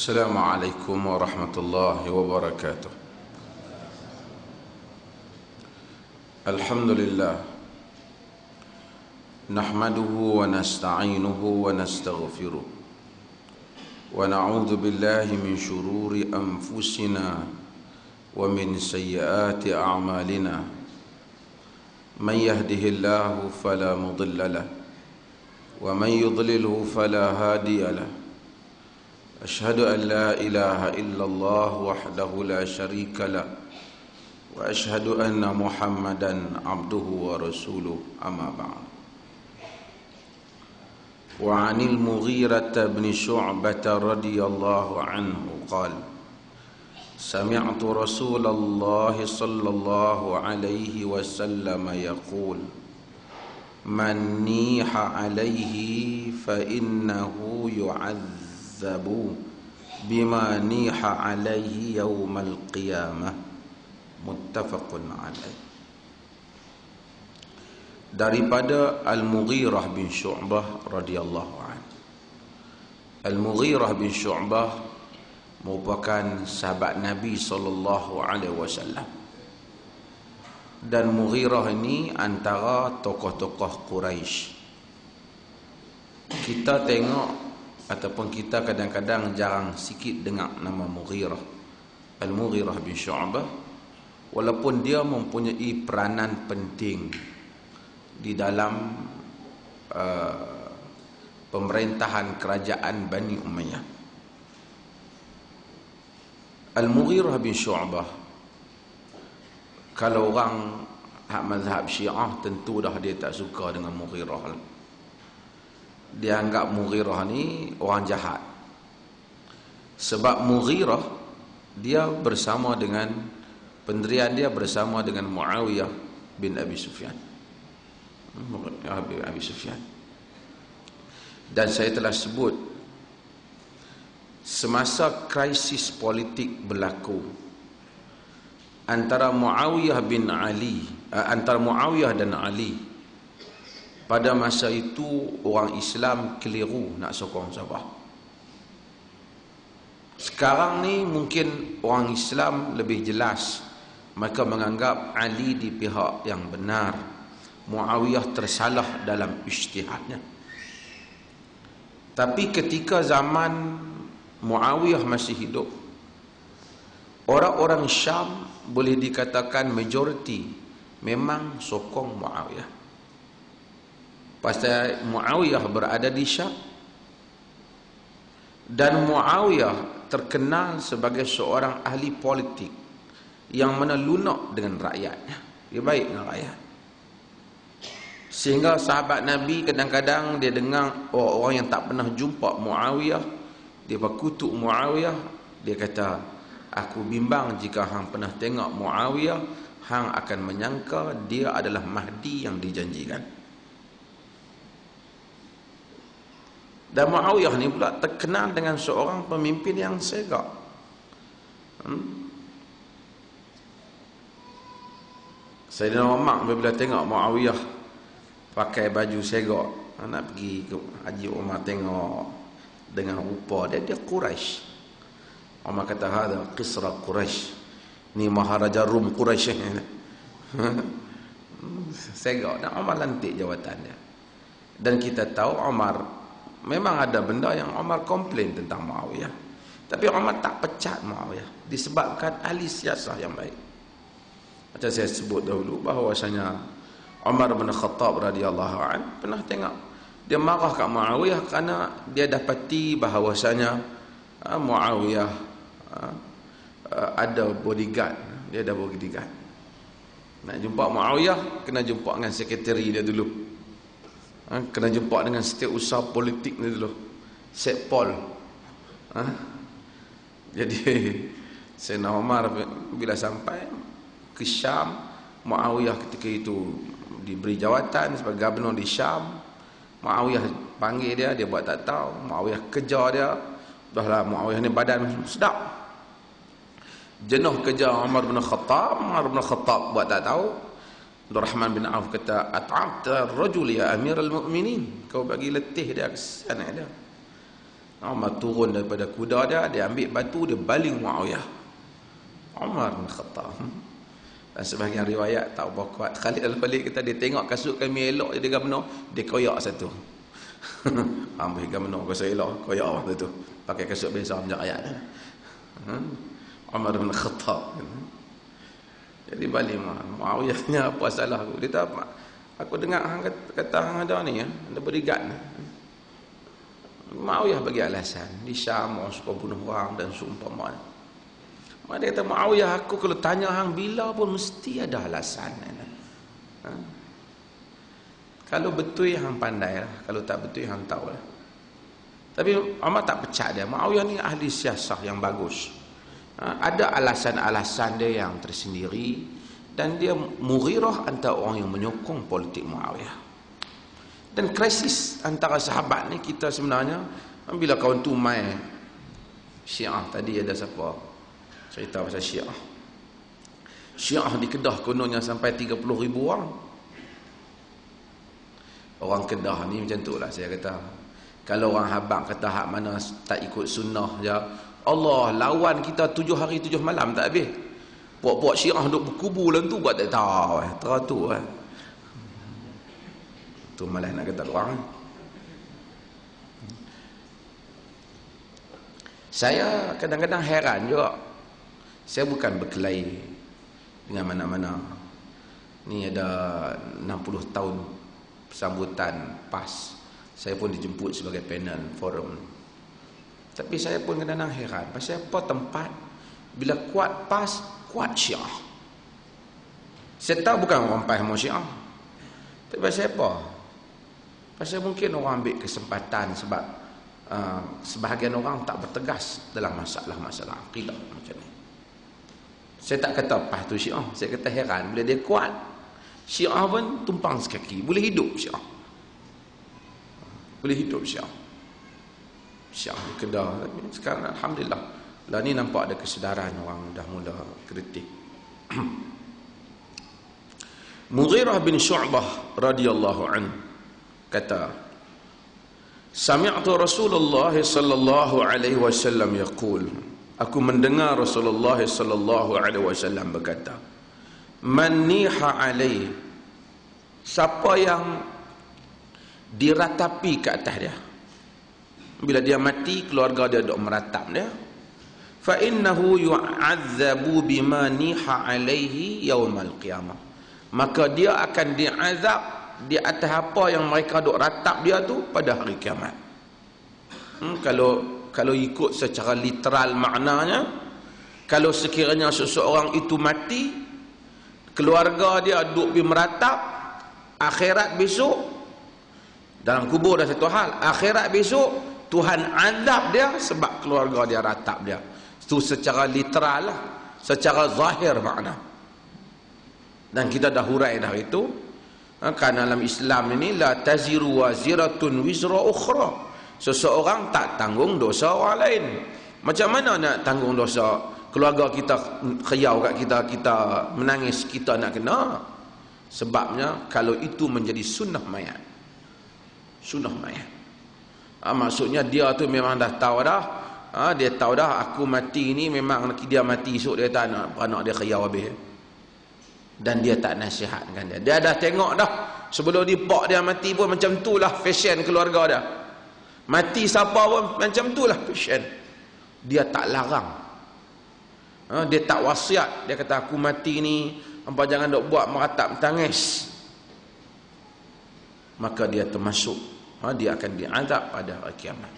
Assalamualaikum warahmatullahi wabarakatuh. Alhamdulillah, nahmaduhu wa nasta'inuhu wa nastaghfiruh, wa na'udzu billahi min shururi anfusina wa min sayyiati a'malina. Man yahdihillahu fala mudilla lahu wa man yudlilhu fala hadiya lahu. أشهد أن لا إله إلا الله وحده لا شريك له وأشهد أن محمدا عبده ورسوله أما بعد. وعن المغيرة بن شعبة رضي الله عنه قال: سمعت رسول الله صلى الله عليه وسلم يقول: من نيح عليه فإنه يعذب bima niha alaihi yaumal qiyamah. Muttafaqun alaih. Daripada Al-Mughirah bin Syu'bah radhiyallahu anhu. Al-Mughirah bin Syu'bah merupakan sahabat Nabi sallallahu alaihi wasallam. Dan Mughirah ini antara tokoh-tokoh Quraisy. Kita tengok ataupun kita kadang-kadang jarang sikit dengar nama Mughirah, Al-Mughirah bin Syu'bah, walaupun dia mempunyai peranan penting di dalam pemerintahan kerajaan Bani Umayyah. Al-Mughirah bin Syu'bah, kalau orang mazhab Syiah tentu dah dia tak suka dengan Mughirah. Dia anggap Mughirah ni orang jahat. Sebab Mughirah dia bersama dengan pendirian dia bersama dengan Muawiyah bin Abi Sufyan. Abi Sufyan. Dan saya telah sebut, semasa krisis politik berlaku antara Muawiyah dan Ali, pada masa itu orang Islam keliru nak sokong Sabah. Sekarang ni mungkin orang Islam lebih jelas, mereka menganggap Ali di pihak yang benar, Muawiyah tersalah dalam ijtihadnya. Tapi ketika zaman Muawiyah masih hidup, orang-orang Syam boleh dikatakan majoriti memang sokong Muawiyah. Pasal Muawiyah berada di Syam, dan Muawiyah terkenal sebagai seorang ahli politik yang mana lunak dengan rakyatnya. Dia baik dengan rakyat. Sehingga sahabat Nabi kadang-kadang dia dengar orang yang tak pernah jumpa Muawiyah, dia berkutuk Muawiyah, dia kata, aku bimbang jika hang pernah tengok Muawiyah, hang akan menyangka dia adalah Mahdi yang dijanjikan. Dan Muawiyah ni pula terkenal dengan seorang pemimpin yang segak. Sayyidina Umar bila tengok Muawiyah pakai baju segak, nak pergi ke Haji Umar tengok dengan rupa dia Quraisy. Umar kata, hada Qisra Quraisy, ni Maharaja Rum Quraisy. Segak, dan Umar lantik jawatan dia. Dan kita tahu Umar memang ada benda yang Umar komplain tentang Muawiyah, tapi Umar tak pecat Muawiyah disebabkan ahli siasah yang baik. Macam saya sebut dahulu bahawasanya Umar bin Khattab radhiyallahu an pernah tengok dia marah kat Muawiyah kerana dia dapati bahawasanya Muawiyah ada bodyguard. Dia ada bodyguard. Nak jumpa Muawiyah kena jumpa dengan sekretari dia dulu. Kena jumpa dengan setiausaha politik ni dulu, Setpol. Jadi Sayyidina Umar bila sampai ke Syam, Muawiyah ketika itu diberi jawatan sebagai gubernur di Syam. Muawiyah panggil dia, dia buat tak tahu. Muawiyah kejar dia. Dahlah Muawiyah ni badan sedap, jenuh kejar Umar bin Khattab. Umar bin Khattab buat tak tahu. Abdul Rahman bin Auf kata, at'abta rajul ya Amirul Mukminin, kau bagi letih dia, kesian dia. Umar turun daripada kuda dia ambil batu, dia baling Muawiyah. Umar bin Khattab. Dan sebahagian riwayat tak berapa kuat. Khalid al-Walid kata dia tengok kasut kami elok dia gamno, dia koyak satu. Ambil gamno kasut elok, koyak waktu tu. Pakai kasut biasa macam ayat. Umar bin Khattab. Jadi balik Muawiyahnya apa salah aku? Dia tak apa. Aku dengar hang kata hang ada ni ya, ada bodyguard. Muawiyah bagi alasan, di Syam orang suka bunuh orang dan seumpamanya. Dia kata Muawiyah, aku kalau tanya hang bila pun mesti ada alasan. Kalau betul hang pandai lah, kalau tak betul hang tahu lah. Tapi Umar tak percaya dia. Muawiyah ni ahli siasah yang bagus. Ada alasan-alasan dia yang tersendiri dan dia Mughirah antara orang yang menyokong politik Muawiyah. Dan krisis antara sahabat ni kita sebenarnya bila kawan tu main Syiah tadi ada siapa? Cerita pasal Syiah. Syiah di Kedah kononnya sampai 30,000 orang. Orang Kedah ni macam tu lah saya kata. Kalau orang Habang kata hak mana tak ikut sunnah je, Allah lawan kita 7 hari 7 malam tak habis. Puak-puak Syiah duk berkubu dalam tu buat tak tahu. Teratur. Tu malah nak kata orang. Saya kadang-kadang heran juga. Saya bukan berkelahi dengan mana-mana. Ni ada 60 tahun sambutan PAS. Saya pun dijemput sebagai panel forum. Tapi saya pun kadang-kadang heran. Pasal apa tempat bila kuat PAS, kuat Syiah. Saya tahu bukan orang PAS mau Syiah. Tapi pasal apa? Pasal mungkin orang ambil kesempatan sebab sebahagian orang tak bertegas dalam masalah-masalah akidah macam ni. Saya tak kata PAS tu Syiah. Saya kata heran bila dia kuat, Syiah pun tumpang sekaki. Boleh hidup Syiah. Boleh hidup Syiah. Syiah di Kedah. Tapi sekarang Alhamdulillah. Lah ni nampak ada kesedaran orang dah mula kritik. Mughirah bin Syu'bah radhiyallahu anhu kata, Sami'tu Rasulullah sallallahu alaihi wasallam yaqul. Aku mendengar Rasulullah sallallahu alaihi wasallam berkata, Man niha alaihi, siapa yang diratapi ke atas dia, bila dia mati keluarga dia duk meratap dia, fa innahu yu'adzabu bima niha alaihi yaumal qiyamah, maka dia akan diazab di atas apa yang mereka duk ratap dia tu pada hari kiamat. Kalau ikut secara literal maknanya, kalau sekiranya seseorang itu mati, keluarga dia duk pergi meratap, akhirat besok, dalam kubur dah satu hal, akhirat besok Tuhan azab dia sebab keluarga dia ratap dia. Itu secara literal lah, secara zahir makna. Dan kita dah hurai dah itu, kerana dalam Islam ini la taziru waziratun wizra ukhra. Seseorang tak tanggung dosa orang lain. Macam mana nak tanggung dosa? Keluarga kita khayau kat kita menangis, kita nak kena. Sebabnya kalau itu menjadi sunnah mayat. Sunnah mayat. Maksudnya dia tu memang dah tahu dah. Dia tahu dah aku mati ni memang dia mati esok dia tak nak anak dia khayau habis. Dan dia tak nasihatkan dia. Dia dah tengok dah sebelum dipak dia mati pun macam tu lah fashion keluarga dia. Mati siapa pun macam tu lah fashion. Dia tak larang. Dia tak wasiat. Dia kata aku mati ni hampa jangan dok buat meratap tangis. Maka dia termasuk, dia akan diazab pada hari kiamat.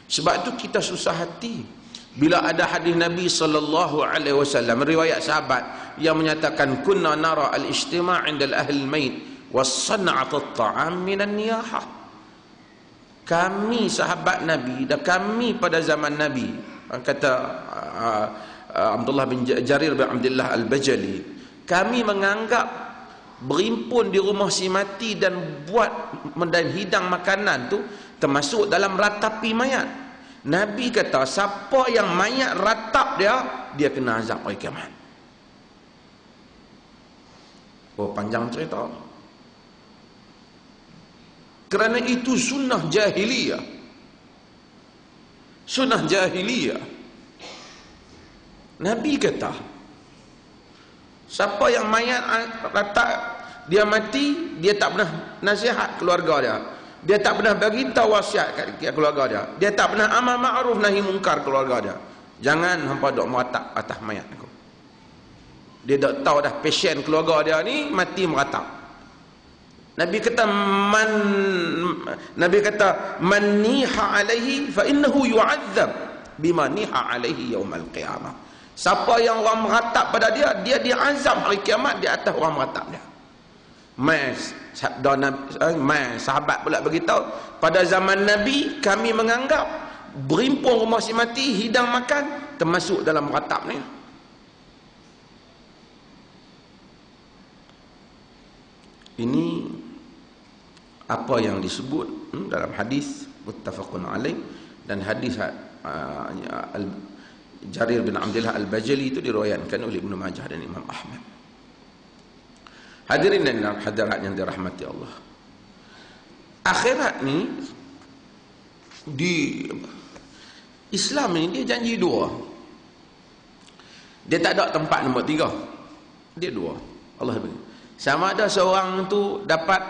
Sebab itu kita susah hati bila ada hadis Nabi sallallahu alaihi wasallam riwayat sahabat yang menyatakan kunna nara al-ijtima' 'inda al-ahli al-mayt was-san'at at-ta'am min an-niyahah. Kami sahabat Nabi dan kami pada zaman Nabi, kata Abdullah bin Jarir bin Abdullah al-Bajali, kami menganggap berimpun di rumah si mati dan buat dan hidang makanan tu termasuk dalam ratapi mayat. Nabi kata siapa yang mayat ratap dia kena azab hari kiamat. Oh, panjang cerita. Kerana itu sunnah jahiliyah. Sunnah jahiliyah. Nabi kata, siapa yang mayat letak dia mati, dia tak pernah nasihat keluarga dia. Dia tak pernah bagi tahu wasiat kat keluarga dia. Dia tak pernah amal ma'ruf nahi mungkar keluarga dia. Jangan hampa dok meratap atas mayat aku. Dia dak tahu dah pasien keluarga dia ni mati meratap. Nabi kata man niha alaihi fa innahu yu'adzab bima niha alaihi yaumal qiyamah. Siapa yang orang meratap pada dia, dia diazab hari kiamat di atas orang meratap dia. Sahabat pula beritahu, pada zaman Nabi kami menganggap berimpun rumah si mati, hidang makan termasuk dalam meratap ni. Ini apa yang disebut dalam hadis muttafaqun alaih, dan hadis Jarir bin Abdullah Al-Bajali itu diriwayatkan oleh Ibnu Majah dan Imam Ahmad. Hadirin dan hadirat yang dirahmati Allah, akhirat ni di Islam ni dia janji dua. Dia tak ada tempat nombor tiga. Dia dua. Allah bagi. Sama ada seorang tu dapat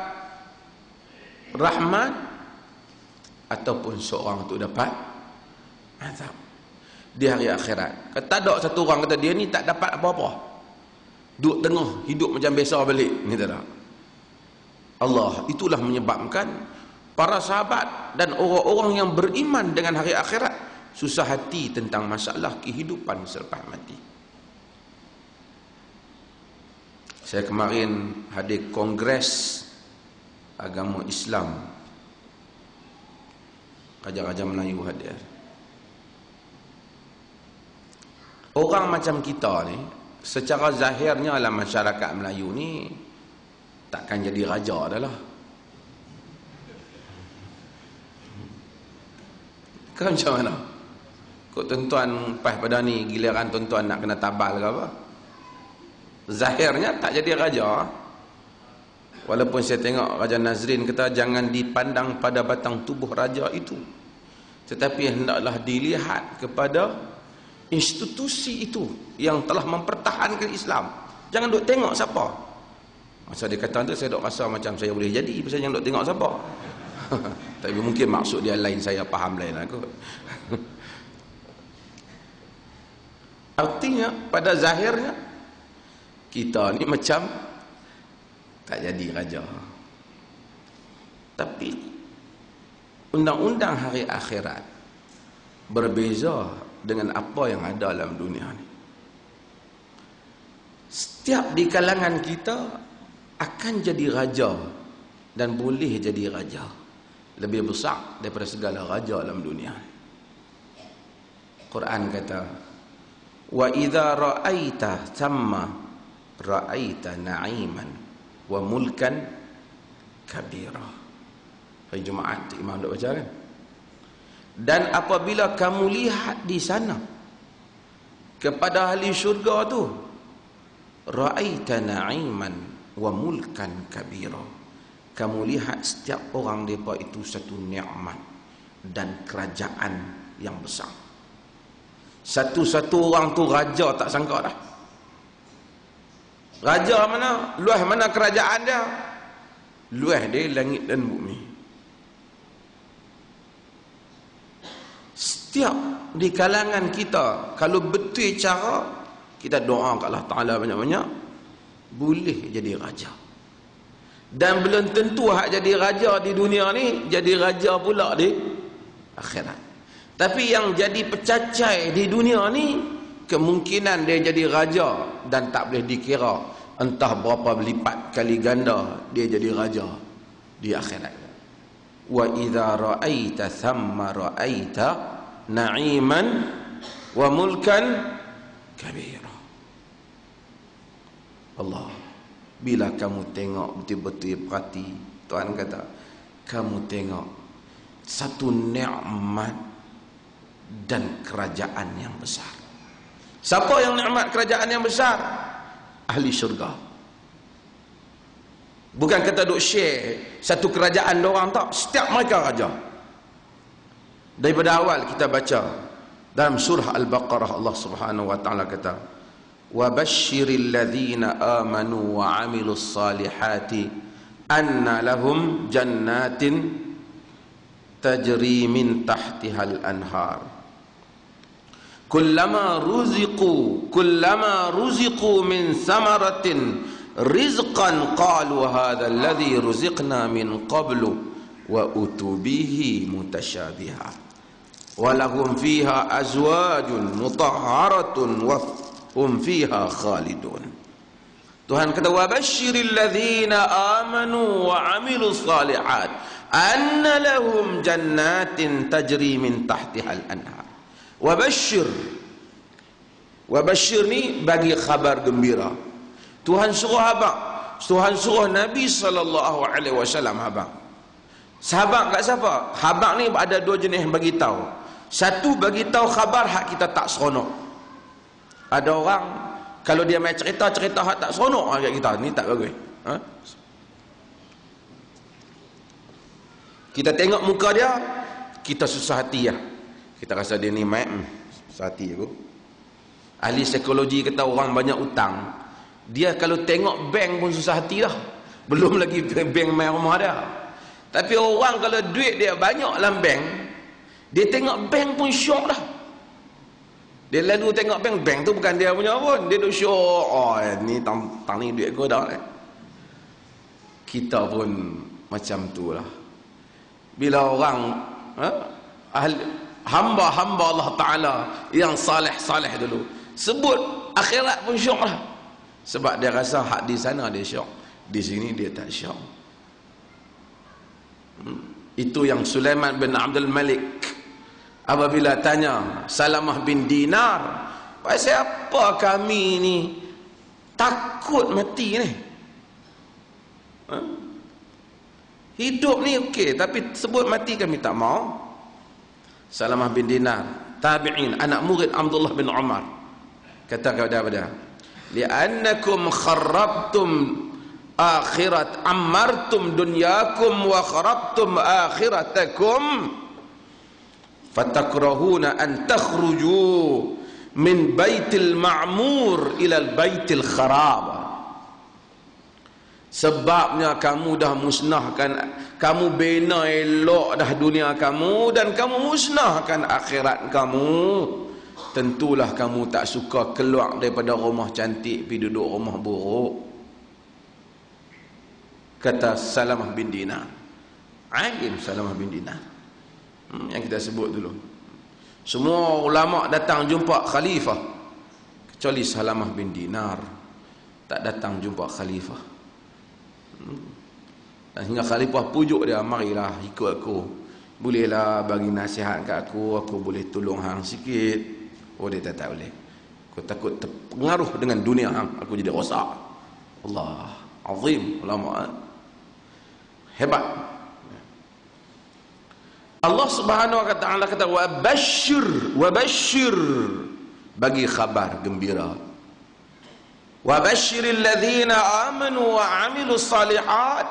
rahmat ataupun seorang tu dapat azab di hari akhirat. Kata ada satu orang kata dia ni tak dapat apa-apa, duduk tengah hidup macam biasa balik ni, tak ada. Allah itulah menyebabkan para sahabat dan orang-orang yang beriman dengan hari akhirat susah hati tentang masalah kehidupan selepas mati. Saya kemarin hadir kongres agama Islam, Raja-Raja Melayu hadir. Orang macam kita ni secara zahirnya dalam masyarakat Melayu ni takkan jadi raja dah lah. Kau macam mana? Kok tuan-tuan pas pada ni giliran tuan-tuan nak kena tabal ke apa? Zahirnya tak jadi raja. Walaupun saya tengok Raja Nazrin kata jangan dipandang pada batang tubuh raja itu, tetapi hendaklah dilihat kepada institusi itu yang telah mempertahankan Islam. Jangan duk tengok siapa. Masa dia kata tu saya duk rasa macam saya boleh jadi pasal jangan duk tengok siapa. Tapi mungkin maksud dia lain, saya faham lain lah kot. Artinya pada zahirnya kita ni macam tak jadi raja. Tapi undang-undang hari akhirat berbeza dengan apa yang ada dalam dunia ni. Setiap di kalangan kita akan jadi raja dan boleh jadi raja lebih besar daripada segala raja dalam dunia. Quran kata, wa idza ra'aita thamma ra'aita na'iman wa mulkan kabira. Hari Jumaat imam dak baca kan? Dan apabila kamu lihat di sana kepada ahli syurga tu, ra'aita na'iman wa mulkan kabira, kamu lihat setiap orang mereka itu satu nikmat dan kerajaan yang besar. Satu-satu orang tu raja tak sangka dah. Raja mana? Luas mana kerajaan dia? Luas dia langit dan bumi. Setiap di kalangan kita, kalau betul cara, kita doa kat Allah Ta'ala banyak-banyak, boleh jadi raja. Dan belum tentu hak jadi raja di dunia ni jadi raja pula di akhirat. Tapi yang jadi pecacai di dunia ni, kemungkinan dia jadi raja dan tak boleh dikira entah berapa lipat kali ganda dia jadi raja di akhirat. Wa idza ra'aita thamma ra'aita na'iman wa mulkan kabira. Allah, bila kamu tengok betul-betul perhati, Tuhan kata, kamu tengok satu nikmat dan kerajaan yang besar. Siapa yang nikmat kerajaan yang besar? Ahli syurga. Bukan kata duk share satu kerajaan diorang, tak. Setiap mereka raja. Daripada awal kita baca dalam surah Al-Baqarah, Allah Subhanahu wa taala kata, "Wa basyiril ladzina amanu wa 'amilus salihati anna lahum jannatin tajri min tahtihal anhar. Kullama ruziqu min samaratin rizqan qalu hadha alladhi ruziqna min qablu wa utubihi mutasyabiha. Walahum fiha azwajun mutahharatun wa hum fiha khalidun." Tuhan kata, wa basyiril ladzina amanu wa amilus salihat anna lahum jannatin tajri min tahtihal anhar. Wa basyir ni bagi khabar gembira. Tuhan suruh abang, Tuhan suruh Nabi SAW abang. Sahabat kat siapa? Habaq ni ada dua jenis bagi tahu. Satu bagi tahu khabar hak kita tak seronok. Ada orang kalau dia main cerita hak tak seronok kat kita, ni tak bagus. Ha? Kita tengok muka dia, kita susah hati lah. Kita rasa dia ni main susah hati aku. Ahli psikologi kata orang banyak utang, dia kalau tengok bank pun susah hati dah. Belum lagi bank main rumah dia. Tapi orang kalau duit dia banyak dalam bank, dia tengok bank pun syok dah. Dia lalu tengok bank tu bukan dia punya pun. Dia duk syok. Oh, ni tang ni duit aku dah. Kita pun macam tu lah. Bila orang hamba-hamba Allah Ta'ala yang saleh-saleh dulu sebut akhirat pun syok lah. Sebab dia rasa hak di sana dia syok, di sini dia tak syok. Itu yang Sulaiman bin Abdul Malik apabila tanya Salamah bin Dinar, pasal apa kami ni takut mati ni? Hidup ni okey, tapi sebut mati kami tak mau. Salamah bin Dinar, tabi'in, anak murid Abdullah bin Umar, kata kepada dia, li'annakum kharrabtum akhirat, ammartum dunyakum wa kharabtum akhiratakum, fatakrahuna an takhruju min baitil ma'mur ila baitil kharab. Sebabnya kamu dah musnahkan, kamu bina elok dah dunia kamu dan kamu musnahkan akhirat kamu. Tentulah kamu tak suka keluar daripada rumah cantik pergi duduk rumah buruk. Kata Salamah bin Dinar, alim Salamah bin Dinar, yang kita sebut dulu. Semua ulama datang jumpa khalifah, kecuali Salamah bin Dinar tak datang jumpa khalifah. Dan hingga khalifah pujuk dia, marilah ikut aku, bolehlah bagi nasihat kat aku boleh tolong hang sikit. Oh, dia tak boleh, aku takut terpengaruh dengan dunia hang, aku jadi rosak. Allah azim, ulama hebat. Allah Subhanahu wa taala kata, wa basyir, bagi khabar gembira. Wa basyiril ladzina amanu wa amilus salihat,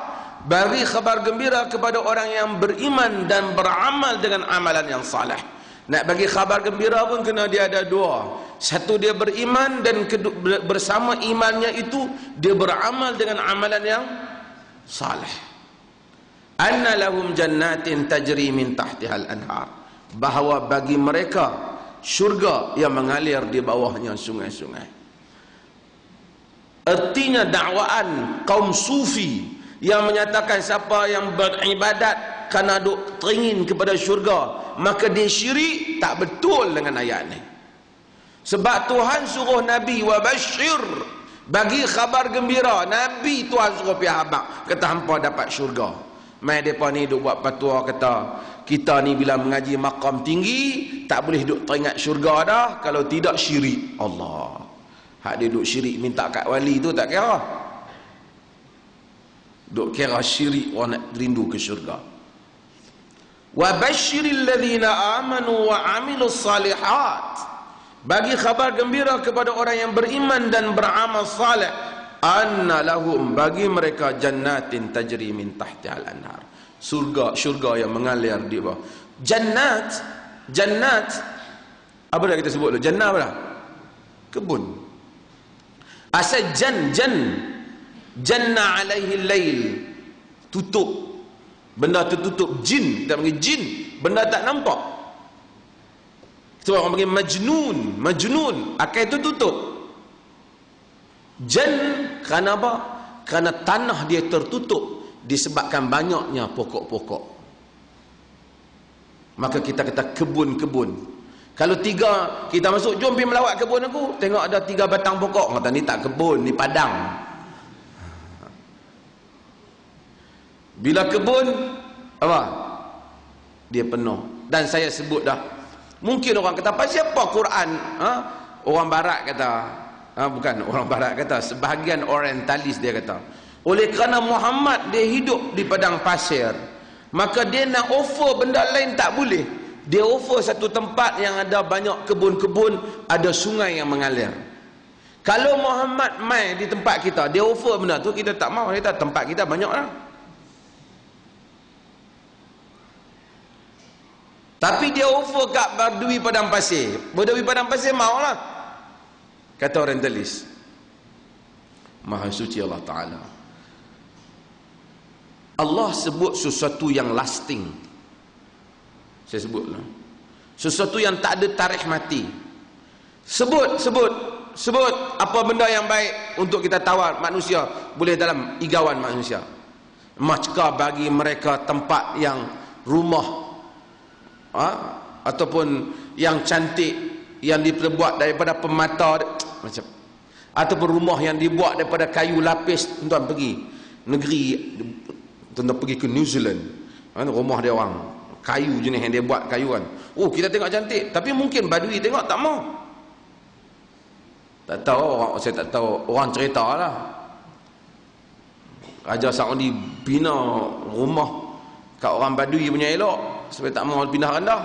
bagi khabar gembira kepada orang yang beriman dan beramal dengan amalan yang saleh. Nak bagi khabar gembira pun kena dia ada dua. Satu, dia beriman, dan bersama imannya itu dia beramal dengan amalan yang saleh. Anna lahum jannatin tajri min tahtihal anhar, bahawa bagi mereka syurga yang mengalir di bawahnya sungai-sungai. Artinya dakwaan kaum sufi yang menyatakan siapa yang beribadat kerana duk teringin kepada syurga maka dia syirik, tak betul dengan ayat ni. Sebab Tuhan suruh Nabi wa basyir, bagi khabar gembira. Nabi Tuhan suruh pergi habaq, kata hampa dapat syurga. Mai depa ni duk buat fatwa kata kita ni bila mengaji maqam tinggi tak boleh duk teringat syurga dah, kalau tidak syirik. Allah, hak dia duk syirik minta kat wali tu tak kira. Duk kira syirik orang nak rindu ke syurga. Wa basyiril ladzina amanu wa amilus salihat, bagi khabar gembira kepada orang yang beriman dan beramal saleh. Anna lahum, bagi mereka jannatin tajri min tahtihal anhar, syurga yang mengalir di bawah. Jannat, jannat, apa dah kita sebut dulu? Jannah apa dah? Kebun. Asal janna alaihi lail, tutup. Benda tertutup, jin, kita panggil jin, benda tak nampak. Sebab orang panggil majnun, akal itu tutup. Jan, kerana apa? Kerana tanah dia tertutup disebabkan banyaknya pokok-pokok. Maka kita kata kebun-kebun. Kalau tiga, kita masuk, jom pergi melawat kebun aku, tengok ada 3 batang pokok, kata ni tak kebun, ni padang. Bila kebun, apa? Dia penuh. Dan saya sebut dah, mungkin orang kata, apa siapa Quran? Orang barat kata, bukan orang barat kata, sebahagian orientalis dia kata, oleh kerana Muhammad dia hidup di padang pasir, maka dia nak offer benda lain tak boleh. Dia offer satu tempat yang ada banyak kebun-kebun, ada sungai yang mengalir. Kalau Muhammad mai di tempat kita, dia offer benda tu, kita tak mau. Dia kata tempat kita banyak lah. Tapi dia offer kat Badui padang pasir. Badui padang pasir maulah. Kata orientalis. Maha suci Allah Ta'ala. Allah sebut sesuatu yang lasting. Saya sebutlah. Sesuatu yang tak ada tarikh mati. Sebut apa benda yang baik untuk kita tawar manusia boleh dalam igawan manusia. Macka bagi mereka tempat yang rumah, ataupun yang cantik, yang diperbuat daripada permata macam, ataupun rumah yang dibuat daripada kayu lapis. Tuan pergi negeri, tuan pergi ke New Zealand, rumah dia orang kayu jenis yang dia buat kayu kan, oh kita tengok cantik, tapi mungkin Badui tengok tak mau. Tak tahu, saya tak tahu, orang cerita lah, Raja Saudi bina rumah kat orang Badui punya elok supaya tak mau pindah rendah.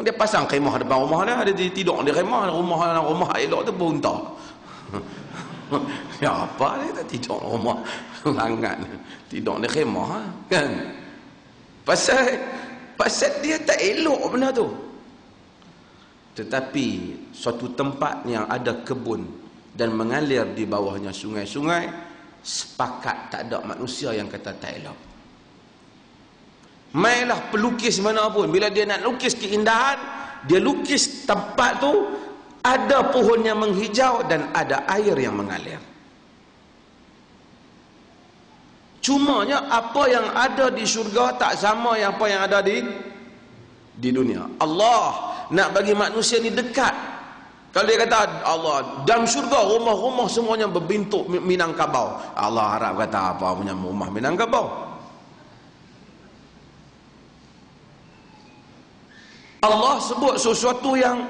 Dia pasang khemah depan rumah dia tidur di khemah, rumah elok tu berunta. Ya apa dia tak tidur rumah hangat, tidur di khemah kan. Pasal dia tak elok benda tu. Tetapi suatu tempat yang ada kebun dan mengalir di bawahnya sungai-sungai, sepakat tak ada manusia yang kata tak elok. Mainlah pelukis mana pun, bila dia nak lukis keindahan, dia lukis tempat tu ada pohon yang menghijau dan ada air yang mengalir. Cumanya apa yang ada di syurga tak sama yang apa yang ada di dunia. Allah nak bagi manusia ni dekat. Kalau dia kata Allah dalam syurga rumah-rumah semuanya berbentuk Minangkabau, Allah harap kata apa punya rumah Minangkabau? Allah sebut sesuatu yang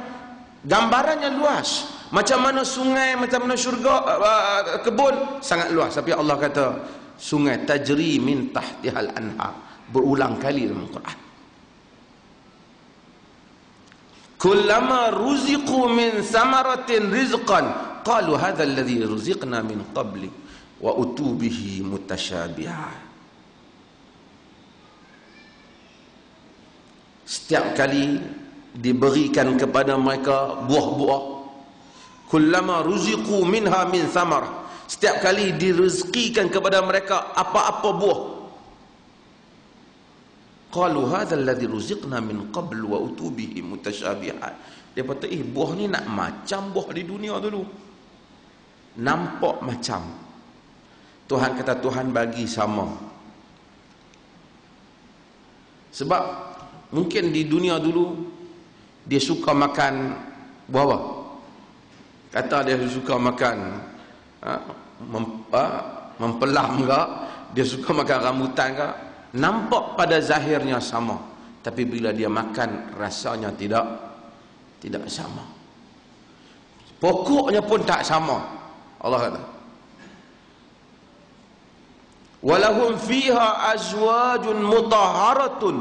gambarannya luas. Macam mana sungai, macam mana syurga, kebun, sangat luas. Tapi Allah kata sungai tajri min tahtihal anhar, berulang kali dalam Quran. Kullama ruziqu min samaratin rizqan qalu hadha alladhi ruziqna min qabli wa utubihi mutasyabiha. Setiap kali diberikan kepada mereka buah-buah, kullama ruziqu minha min samar, setiap kali direzekikan kepada mereka apa-apa buah, qalu hadha alladhi ruziqna min qabl wa utubihi mutasyabihat. Dia kata buah ni nak macam buah di dunia dulu, nampak macam. Tuhan kata Tuhan bagi sama. Sebab mungkin di dunia dulu dia suka makan buah apa? Kata dia suka makan mempelam ke, dia suka makan rambutan ke, nampak pada zahirnya sama, tapi bila dia makan rasanya tidak sama. Pokoknya pun tak sama. Allah kata walahum fiha azwajun mutahharatun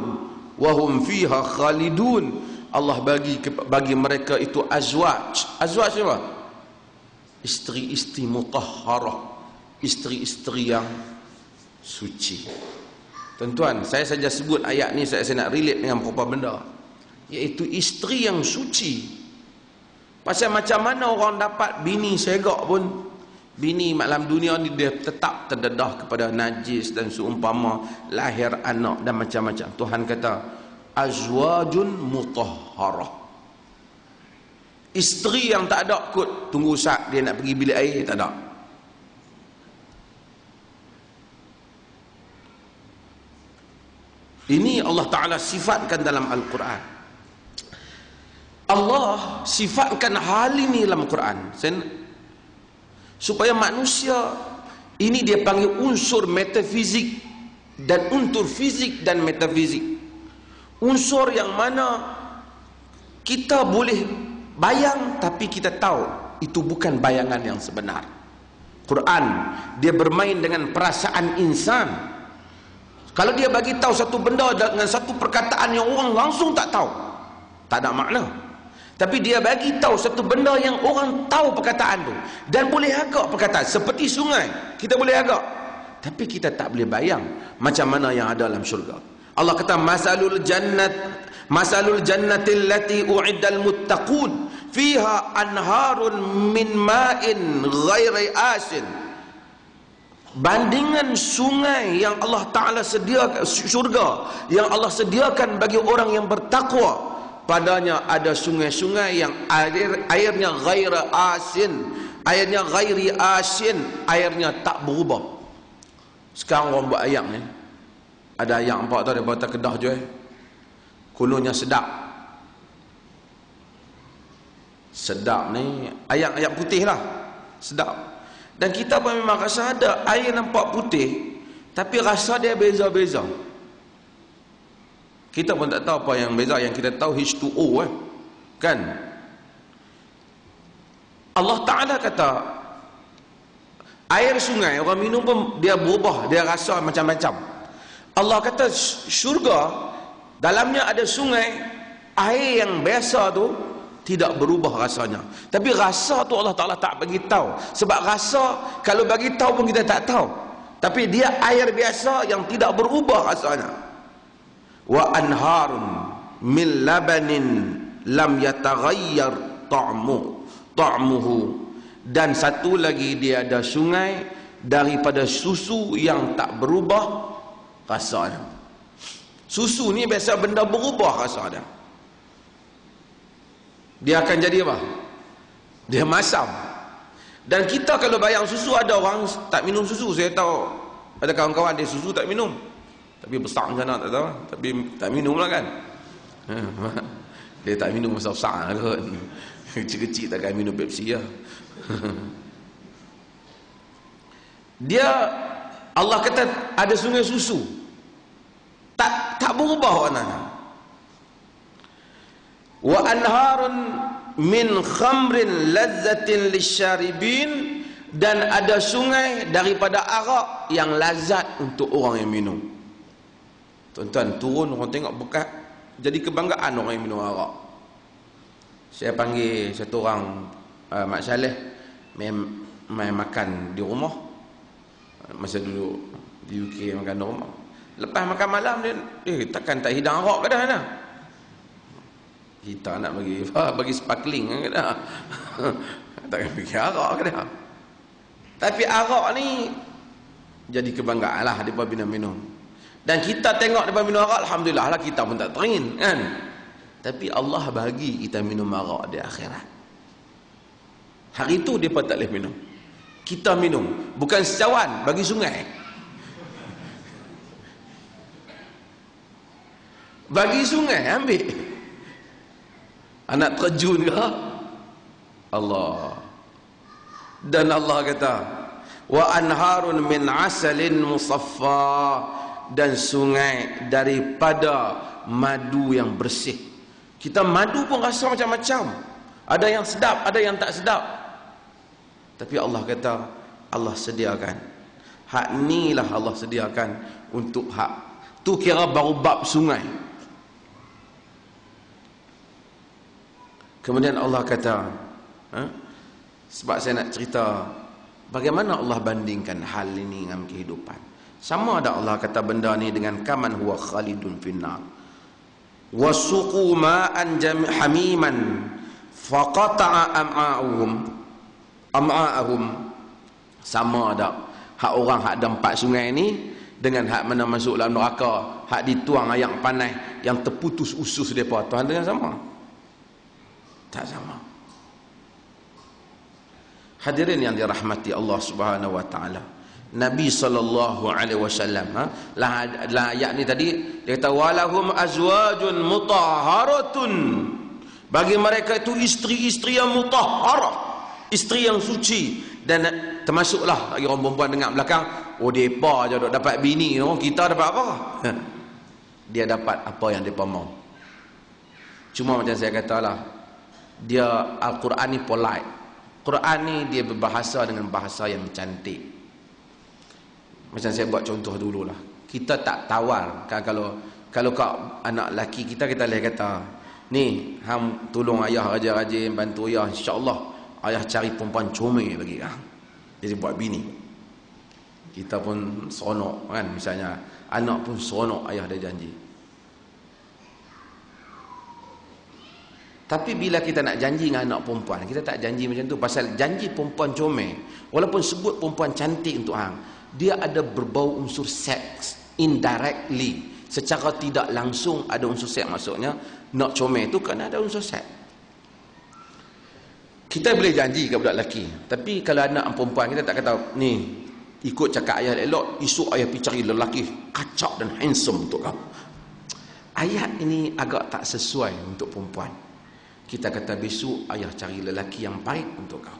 wahum fiha khalidun. Allah bagi mereka itu azwaj. Azwaj apa? Isteri-isteri mutahharah, isteri-isteri yang suci. Tuan-tuan, saya saja sebut ayat ni saya nak relate dengan beberapa benda, iaitu isteri yang suci. Pasal macam mana orang dapat bini segak pun, bini malam dunia ni dia tetap terdedah kepada najis dan seumpama lahir anak dan macam-macam. Tuhan kata azwajun mutahharah. Isteri yang tak ada kot tunggu sat dia nak pergi bilik air, tak ada. Ini Allah Ta'ala sifatkan dalam Al-Quran. Allah sifatkan hal ini dalam Quran supaya manusia ini dia panggil unsur metafizik dan unsur fizik dan metafizik. Unsur yang mana kita boleh bayang tapi kita tahu itu bukan bayangan yang sebenar. Quran dia bermain dengan perasaan insan. Kalau dia bagi tahu satu benda dengan satu perkataan yang orang langsung tak tahu, tak ada makna. Tapi dia bagi tahu satu benda yang orang tahu perkataan tu dan boleh agak perkataan, seperti sungai kita boleh agak, tapi kita tak boleh bayang macam mana yang ada dalam syurga. Allah kata masalul jannati allati u'iddal muttaqun fiha anharun min ma'in ghairi asin. Bandingan sungai yang Allah Ta'ala sediakan, syurga yang Allah sediakan bagi orang yang bertakwa, padanya ada sungai-sungai yang airnya ghairi asin, airnya tak berubah. Sekarang orang buat ayak ni, ada ayak empat tu, dia bawa Kedah jual, kononnya sedap. Sedap ni ayak putih lah, sedap. Dan kita pun memang rasa ada air nampak putih tapi rasa dia beza-beza. Kita pun tak tahu apa yang beza, yang kita tahu H2O kan. Allah Ta'ala kata air sungai orang minum pun dia berubah, dia rasa macam-macam. Allah kata syurga dalamnya ada sungai, air yang biasa tu tidak berubah rasanya, tapi rasa tu Allah Ta'ala tak bagi tahu. Sebab rasa kalau bagi tahu pun kita tak tahu, tapi dia air biasa yang tidak berubah rasanya. Wa anharun min labanin lam yataghayyar ta'muhu, dan satu lagi dia ada sungai daripada susu yang tak berubah rasanya. Susu ni biasa benda berubah rasanya, dia akan jadi apa? Dia masam. Dan kita kalau bayang susu, ada orang tak minum susu. Saya tahu ada kawan-kawan dia susu tak minum, tapi besar macam mana tak tahu, tapi tak minum lah kan. Dia tak minum besar-besar kot. Kecil-kecil takkan minum Pepsi lah. Dia, Allah kata ada sungai susu tak berubah warnanya. Wa anharun min khamrin lazzatin lisyaribin, dan ada sungai daripada arak yang lazat untuk orang yang minum. Tuan-tuan, turun orang tengok bekat, jadi kebanggaan orang yang minum arak. Saya panggil satu orang, Mak Saleh, main makan di rumah masa dulu di UK, makan di rumah. Lepas makan malam dia, takkan tak hidang arak ke dah nah? Kita nak bagi sparkling kan dah. Takkan bagi arak ke dah. Tapi arak ni jadi kebanggaan lah dia minum. Dan kita tengok dia minum arak, alhamdulillah lah, kita pun tak teringin kan. Tapi Allah bagi kita minum arak di akhirat. Hari tu dia pun tak boleh minum. Kita minum, bukan secawan, bagi sungai. Bagi sungai ambil. Anak terjun ke? Allah. Dan Allah kata, wa anharun min asalin musaffa, dan sungai daripada madu yang bersih. Kita madu pun rasa macam-macam. Ada yang sedap, ada yang tak sedap. Tapi Allah kata, Allah sediakan. Hak ni lah Allah sediakan untuk hak. Tu kira baru bab sungai. Kemudian Allah kata, sebab saya nak cerita bagaimana Allah bandingkan hal ini dengan kehidupan. Sama ada Allah kata benda ni dengan kaman huwa khalidun finnar. Wasuqu ma'an hamiman faqata'a am'a'ahum. Sama ada hak orang hak ada 4 sungai ni dengan hak mana masuk dalam neraka, hak dituang air panas yang terputus usus depa. Tuhan dengan sama? Tak sama. Hadirin yang dirahmati Allah Subhanahu wa taala. Nabi sallallahu alaihi wasallam lah ayat ni tadi dia kata walahum azwajun mutahharatun. Bagi mereka itu isteri-isteri yang mutahharah, isteri yang suci. Dan termasuklah lagi orang perempuan dengar belakang, oh depa je dok dapat bini, no? Kita dapat apa? Dia dapat apa yang depa mau. Cuma macam saya katalah, dia Al-Quran ni polite. Quran ni dia berbahasa dengan bahasa yang cantik. Macam saya buat contoh dululah. Kita tak tawar kan, kalau kau anak lelaki kita boleh kata, ni hang tolong ayah rajin-rajin bantu ayah, insya-Allah ayah cari perempuan comel bagi hang. Jadi buat bini. Kita pun seronok kan, misalnya anak pun seronok ayah dah janji. Tapi bila kita nak janji dengan anak perempuan, kita tak janji macam tu. Pasal janji perempuan comel, walaupun sebut perempuan cantik untuk hang, dia ada berbau unsur seks indirectly, secara tidak langsung ada unsur seks. Maksudnya nak comel tu kena ada unsur seks. Kita boleh janji ke budak lelaki, tapi kalau anak perempuan kita tak kata ni ikut cakap ayah elok, esok ayah pergi cari lelaki kacak dan handsome untuk kau. Ayat ini agak tak sesuai untuk perempuan. Kita kata besok ayah cari lelaki yang baik untuk kau.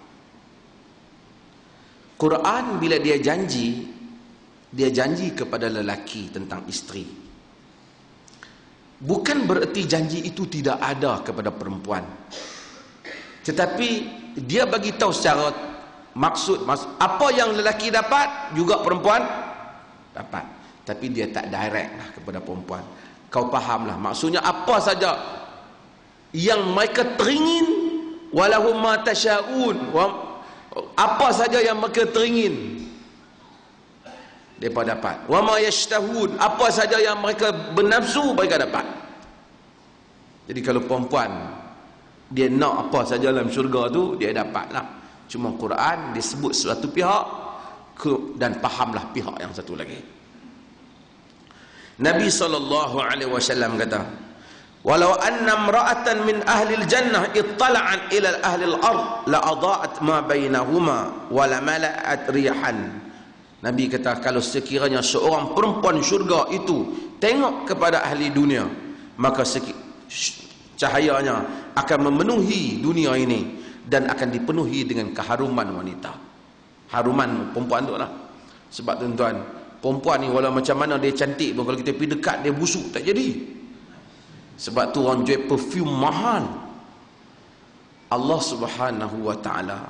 Quran bila dia janji kepada lelaki tentang isteri. Bukan bererti janji itu tidak ada kepada perempuan. Tetapi dia bagi tahu secara maksud apa yang lelaki dapat juga perempuan dapat. Tapi dia tak direct lah kepada perempuan. Kau fahamlah maksudnya apa saja yang mereka teringin, walahum ma tasyaun, apa saja yang mereka teringin mereka dapat. Wa ma yashtahun, apa saja yang mereka bernafsu mereka dapat. Jadi kalau perempuan dia nak apa saja dalam syurga tu dia dapatlah. Cuma Quran disebut suatu pihak dan fahamlah pihak yang satu lagi. Nabi SAW kata, walau anna imra'atan min ahli al-jannah ittala'at ila ahli al-ard la adaa'at ma bainahuma wa la mala'at rihan. Nabi kata kalau sekiranya seorang perempuan syurga itu tengok kepada ahli dunia, maka cahayanya akan memenuhi dunia ini dan akan dipenuhi dengan keharuman wanita. Haruman perempuan tu lah. Sebab tuan-tuan, perempuan ni walau macam mana dia cantik pun kalau kita pergi dekat dia busuk tak jadi. Sebab tu orang jual perfume mahal. Allah Subhanahu wa taala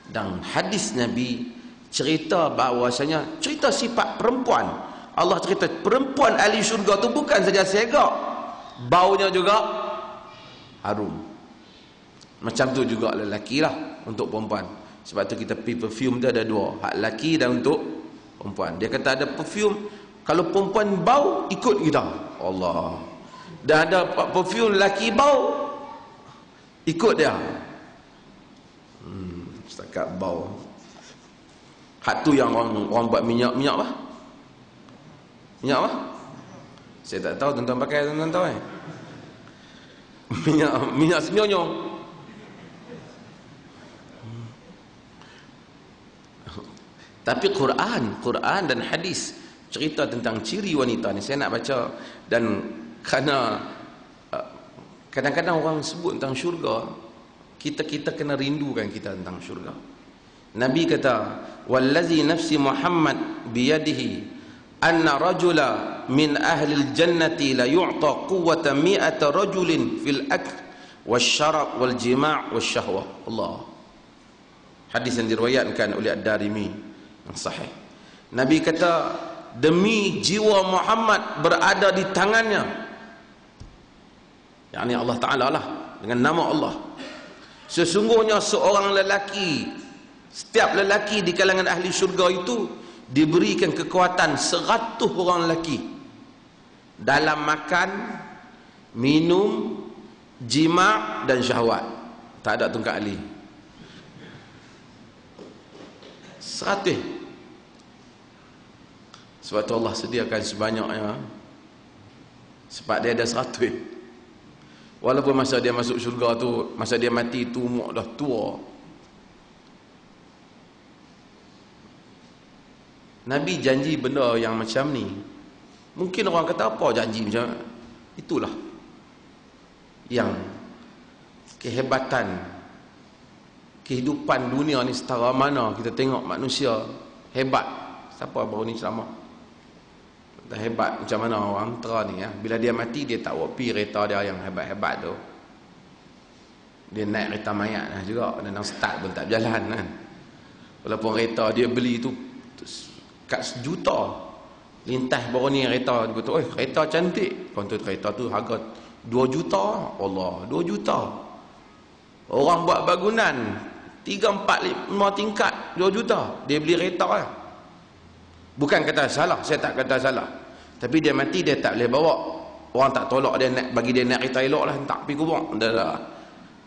dan hadis Nabi cerita bahawasanya cerita sifat perempuan. Allah cerita perempuan ahli syurga tu bukan saja segak, baunya juga harum. Macam tu juga lelaki lah untuk perempuan. Sebab tu kita perfume dia ada dua, hak lelaki dan untuk perempuan. Dia kata ada perfume kalau perempuan bau ikut kita. Allah. Dan ada perfume lelaki bau ikut dia. Setakat bau. Hak tu yang orang buat minyak apa? Minyak apa? Saya tak tahu tuan-tuan pakai, tuan-tuan tahu minyak senyonyong. Tapi Quran dan hadis cerita tentang ciri wanita ni. Saya nak baca, dan kerana kadang-kadang orang sebut tentang syurga, kita kena rindukan kita tentang syurga. Nabi kata, wallazi nafsi Muhammad biyadihi anna rajula min ahli al-jannati la yu'ta quwwata mi'ata rajulin fil akl wasyarab wal jima' wasyahwah. Allah. Hadis yang diriwayatkan oleh Ad-Darimi yang sahih. Nabi kata, demi jiwa Muhammad berada di tangannya, yakni Allah Ta'ala lah, dengan nama Allah, sesungguhnya seorang lelaki, setiap lelaki di kalangan ahli syurga itu diberikan kekuatan 100 orang lelaki dalam makan, minum, jima' dan syahwat. Tak ada tungkat ali. 100. Sebab tu Allah sediakan sebanyaknya. Sebab dia ada 100. Walaupun masa dia masuk syurga tu, masa dia mati tu umur dah tua. Nabi janji benda yang macam ni. Mungkin orang kata apa janji macam ni? Itulah yang kehebatan kehidupan dunia ni, setara mana kita tengok manusia hebat. Siapa baru ni ceramah? Dah hebat macam mana orang tera ni ya. Bila dia mati dia tak buat pi kereta dia yang hebat-hebat tu. Dia naik kereta mayat lah juga, dan start pun tak berjalan kan. Walaupun kereta dia beli tu kat sejuta, lintas baru ni kereta, dia kata, "Oi, kereta cantik." Kontot kereta tu harga 2 juta. Allah, 2 juta. Orang buat bangunan 3, 4, 5 tingkat 2 juta. Dia beli kereta lah. Bukan kata salah, saya tak kata salah. Tapi dia mati dia tak boleh bawa. Orang tak tolak dia nak, bagi dia nak kereta elok lah, hantar pergi kubur.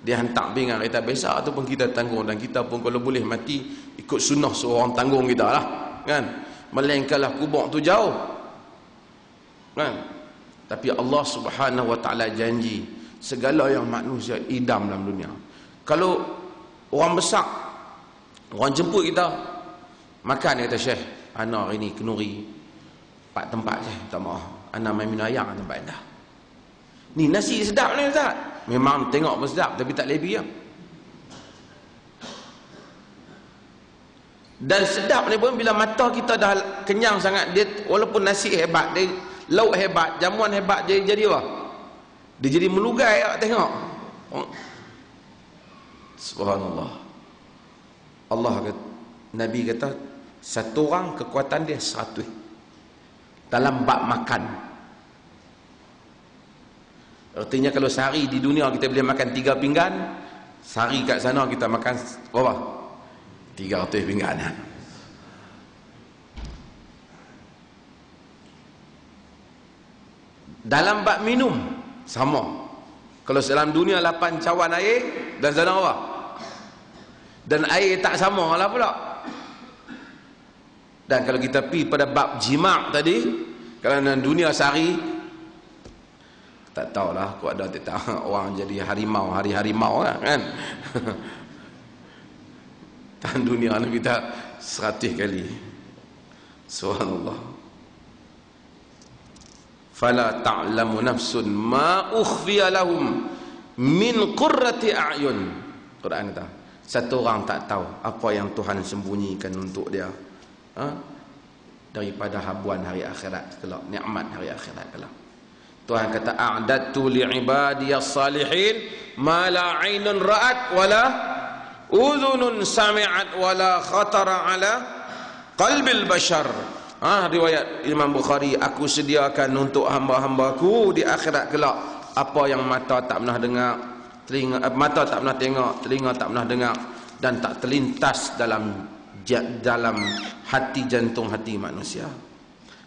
Dia hantar pergi dengan kereta biasa ataupun kita tanggung. Dan kita pun kalau boleh mati ikut sunnah seorang tanggung kita lah kan. Melainkanlah kubur tu jauh kan. Tapi Allah Subhanahu wa ta'ala janji segala yang manusia idam dalam dunia. Kalau orang besar, orang jemput kita makan, dia kata, "Syekh, ana hari ni kenuri 4 tempat je, tak maaf, ana main minum ayam tempat anda. Ni nasi sedap ni Ustaz." Memang tengok pun sedap, tapi tak lebih lah. Dan sedap ni pun bila mata kita dah kenyang sangat, dia walaupun nasi hebat, dia lauk hebat, jamuan hebat, dia jadi apa? Dia jadi melugai tak tengok. Subhanallah. Allah kata, Nabi kata, satu orang kekuatan dia 100 dalam bab makan. Artinya kalau sehari di dunia kita boleh makan 3 pinggan, sehari kat sana kita makan berapa? 300 pinggan. Dalam bab minum sama. Kalau dalam dunia 8 cawan air, dan sana apa? Dan air tak sama lah pula. Dan kalau kita pergi pada bab jima' tadi, kalau dalam dunia sehari, tak tahulah, aku ada tak orang jadi harimau, hari harimau lah kan. Dan dunia ni kita 100 kali. Subhanallah. Fala ta'lamu nafsun ma ukhfiya lahum min qurrati a'yun. Quran kata, satu orang tak tahu apa yang Tuhan sembunyikan untuk dia daripada habuan hari akhirat kelak, nikmat hari akhirat kelak. Tuhan kata, a'dadtu li'ibadiyas salihin ma la 'ainun ra'at wala udhunun sami'at wala khatara ala qalbil bashar. Riwayat Imam Bukhari, aku sediakan untuk hamba-hambaku di akhirat kelak apa yang mata tak pernah dengar, mata tak pernah tengok, telinga tak pernah dengar, dan tak terlintas dalam hati, jantung hati manusia.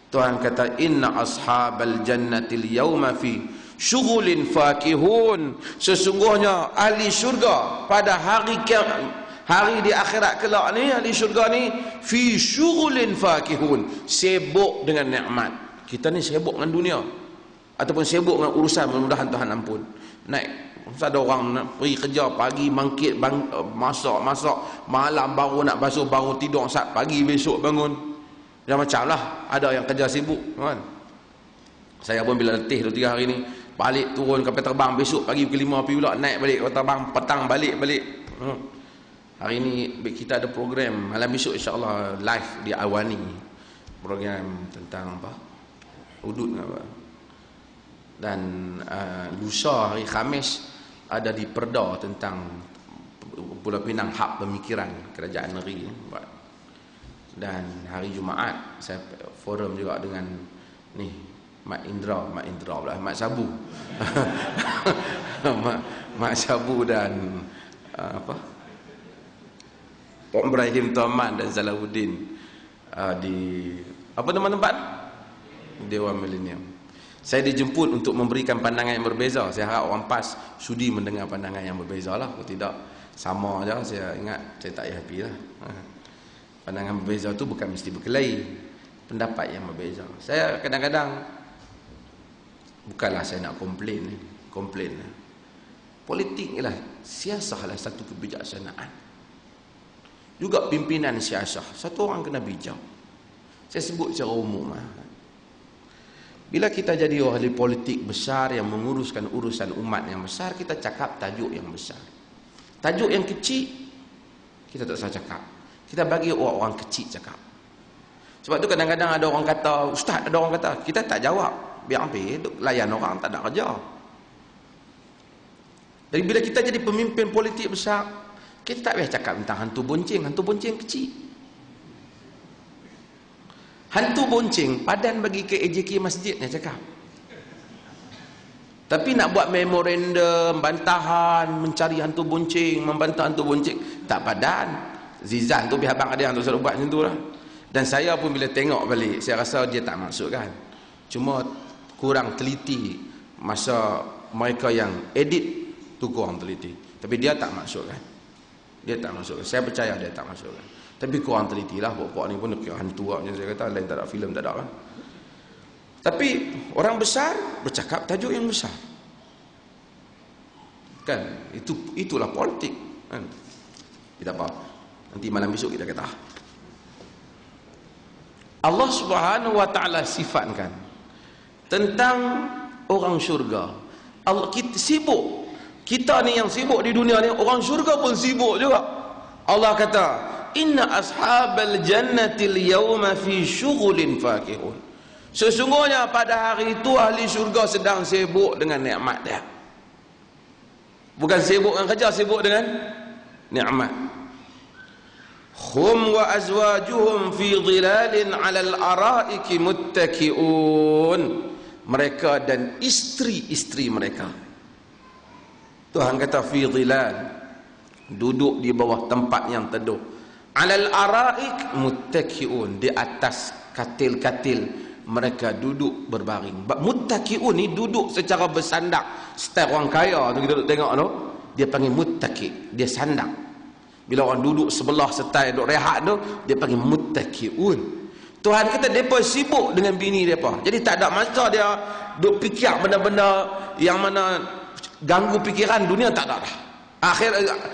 Tuhan kata, inna ashabal jannatil yawma fi syughulin fakihun. Sesungguhnya ahli syurga pada hari di akhirat kelak ni, ahli syurga ni fi syughulin fakihun, sibuk dengan nikmat. Kita ni sibuk dengan dunia ataupun sibuk dengan urusan, mudah-mudahan Tuhan ampun. Naik, ada orang nak pergi kerja pagi, bangkit masak malam, baru nak basuh, baru tidur saat pagi besok bangun. Yang macam lah, ada yang kerja sibuk kan. Saya pun bila letih 2-3 hari ni, balik turun kapal terbang, besok pagi pukul 5 pergi pula naik balik kapal terbang, petang balik. Hari ni kita ada program, malam besok insya-Allah live di Awani. Program tentang apa? Hudud apa? Dan lusa hari Khamis ada di Perda tentang Pulau Pinang, hak pemikiran kerajaan negeri. Dan hari Jumaat saya forum juga dengan ni Mak Indra pula, Mak Sabu. Mak Sabu dan Pak Ibrahim Tuaman dan Salahuddin di apa nama tempat? Dewan Milenium. Saya dijemput untuk memberikan pandangan yang berbeza. Saya harap orang PAS sudi mendengar pandangan yang berbeza lah. Kalau tidak, sama aja. Saya ingat, saya tak happy lah. Pandangan berbeza tu bukan mesti berkelahi. Pendapat yang berbeza. Saya kadang-kadang, bukanlah saya nak komplain. Politik ialah siasah lah satu kebijaksanaan. Juga pimpinan siasah. Satu orang kena bijak. Saya sebut secara umum lah. Bila kita jadi ahli politik besar yang menguruskan urusan umat yang besar, kita cakap tajuk yang besar. Tajuk yang kecil, kita tak usah cakap. Kita bagi orang-orang kecil cakap. Sebab tu kadang-kadang ada orang kata, ustaz ada orang kata, kita tak jawab. Biar ambil, layan orang tak ada kerja. Jadi bila kita jadi pemimpin politik besar, kita tak payah cakap tentang hantu bonceng kecil. Hantu bonceng padan bagi ke AJK masjid ni cakap. Tapi nak buat memorandum, bantahan, mencari hantu bonceng, membantah hantu bonceng, tak padan. Zizan tu pihak abang ada yang tu selalu buat macam tu lah. Dan saya pun bila tengok balik, saya rasa dia tak maksud kan. Cuma kurang teliti masa mereka yang edit tu kurang teliti. Tapi dia tak maksud kan. Dia tak maksud. Saya percaya dia tak maksud kan. Tapi kurang teliti lah. Pokok ni pun kira hantu lah. Macam saya kata, lain tak ada filem, tak ada kan. Tapi orang besar bercakap tajuk yang besar. Kan? Itulah politik. Kan? Kita apa? Nanti malam besok kita kata. Allah Subhanahu wa ta'ala sifatkan tentang orang syurga. Allah kita sibuk. Kita ni yang sibuk di dunia ni, orang syurga pun sibuk juga. Allah kata, inna ashabal jannatil yawma fi syughulin fakihun. Sesungguhnya pada hari itu ahli syurga sedang sibuk dengan nikmat dia. Bukan sibuk dengan kerja, sibuk dengan nikmat. Hum wa azwajuhum fi dhilalin 'alal araiki muttaki'un. Mereka dan isteri-isteri mereka. Tuhan kata fi dhilal, duduk di bawah tempat yang teduh. 'Alal araik muttaki'un, di atas katil-katil mereka duduk berbaring. Muttaki'un ni duduk secara bersandar. Style orang kaya tu kita tengok tu, dia panggil muttaki, dia sandar. Bila orang duduk sebelah style duduk rehat tu, dia panggil muttaki'un. Tuhan kata depa sibuk dengan bini depa. Jadi tak ada masa dia duk fikir benda-benda yang mana ganggu fikiran dunia, tak ada dah. Akhir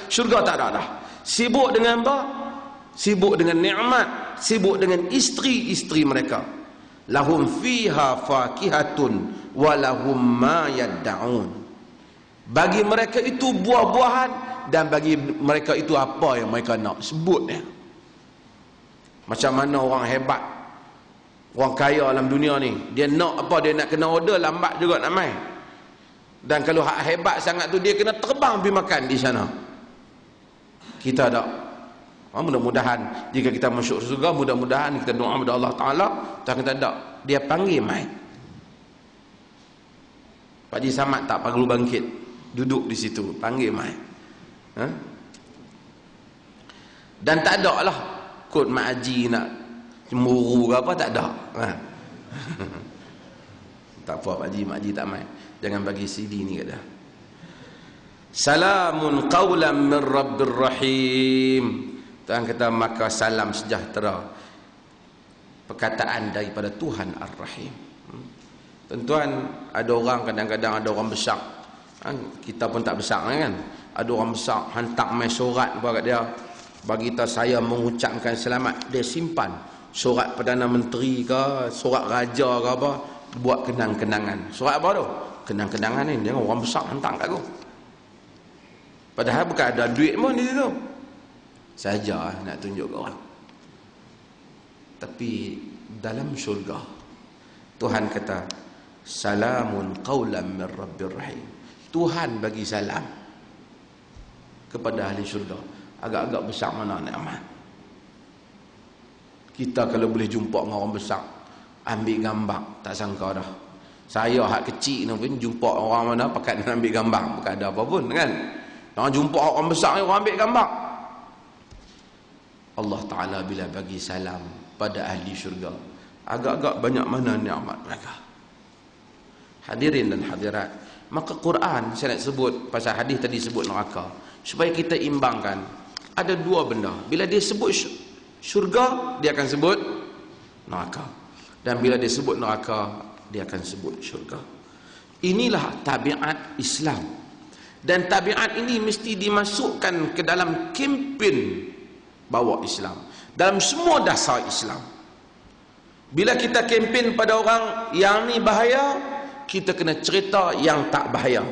syurga tak ada dah. Sibuk dengan apa? Sibuk dengan nikmat, sibuk dengan isteri-isteri mereka. Lahum fiha fakihatun wa lahum ma yad'un. Bagi mereka itu buah-buahan dan bagi mereka itu apa yang mereka nak sebut ya. Macam mana orang hebat, orang kaya dalam dunia ni, dia nak apa, dia nak kena order lambat juga nak mai. Dan kalau hak hebat sangat tu, dia kena terbang pergi makan di sana. Kita tak. Mudah-mudahan jika kita masuk surga, mudah-mudahan kita doa kepada Allah Ta'ala, Tuhan kata tak, dia panggil mai. Pak Haji Samad tak perlu bangkit, duduk di situ, panggil mai. Dan tak ada lah kod Mak Haji nak cemburu ke apa, tak ada. Tak apa Pak Haji, Mak Haji tak mai. Jangan bagi CD ni kata. Salamun qawlan min Rabbir Rahim. Tuhan kata maka salam sejahtera, perkataan daripada Tuhan Ar-Rahim. Tuan-tuan, ada orang kadang-kadang ada orang besar. Kita pun tak besar kan. Ada orang besar hantar mai surat kepada dia, bagi tahu saya mengucapkan selamat. Dia simpan surat Perdana Menteri ke, surat raja ke apa, buat kenang-kenangan. Surat apa tu? Kenang-kenangan ni, jangan orang besar hantar kat aku. Padahal bukan ada duit pun di situ. Saja nak tunjuk ke orang. Tapi dalam syurga Tuhan kata salamun qawlan min Rabbir Rahim. Tuhan bagi salam kepada ahli syurga. Agak-agak besar mana nikmat. Kita kalau boleh jumpa dengan orang besar, ambil gambar, tak sangka dah. Saya hak kecil ni pun jumpa orang mana pakat nak ambil gambar, bukan ada apa pun kan. Orang jumpa orang besar ni orang ambil gambar. Allah Ta'ala bila bagi salam, pada ahli syurga. Agak-agak banyak mana nikmat mereka. Hadirin dan hadirat, maka Quran saya nak sebut pasal hadis tadi sebut neraka supaya kita imbangkan. Ada dua benda. Bila dia sebut syurga, dia akan sebut neraka. Dan bila dia sebut neraka, dia akan sebut syurga. Inilah tabiat Islam. Dan tabiat ini mesti dimasukkan ke dalam kempen bawa Islam, dalam semua dasar Islam. Bila kita kempen pada orang yang ni bahaya, kita kena cerita yang tak bahaya.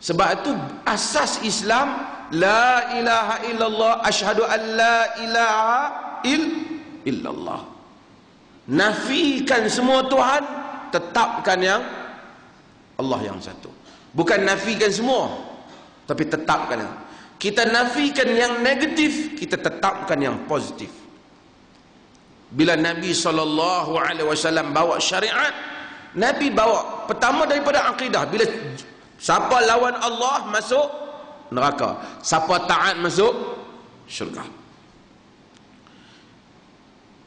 Sebab itu asas Islam, la ilaha illallah, asyhadu an la ilaha illallah. Nafikan semua Tuhan, tetapkan yang Allah yang satu. Bukan nafikan semua, tapi tetapkan. Kita nafikan yang negatif, kita tetapkan yang positif. Bila Nabi SAW bawa syariat, Nabi bawa pertama daripada akidah. Bila siapa lawan Allah masuk neraka, siapa taat masuk syurga.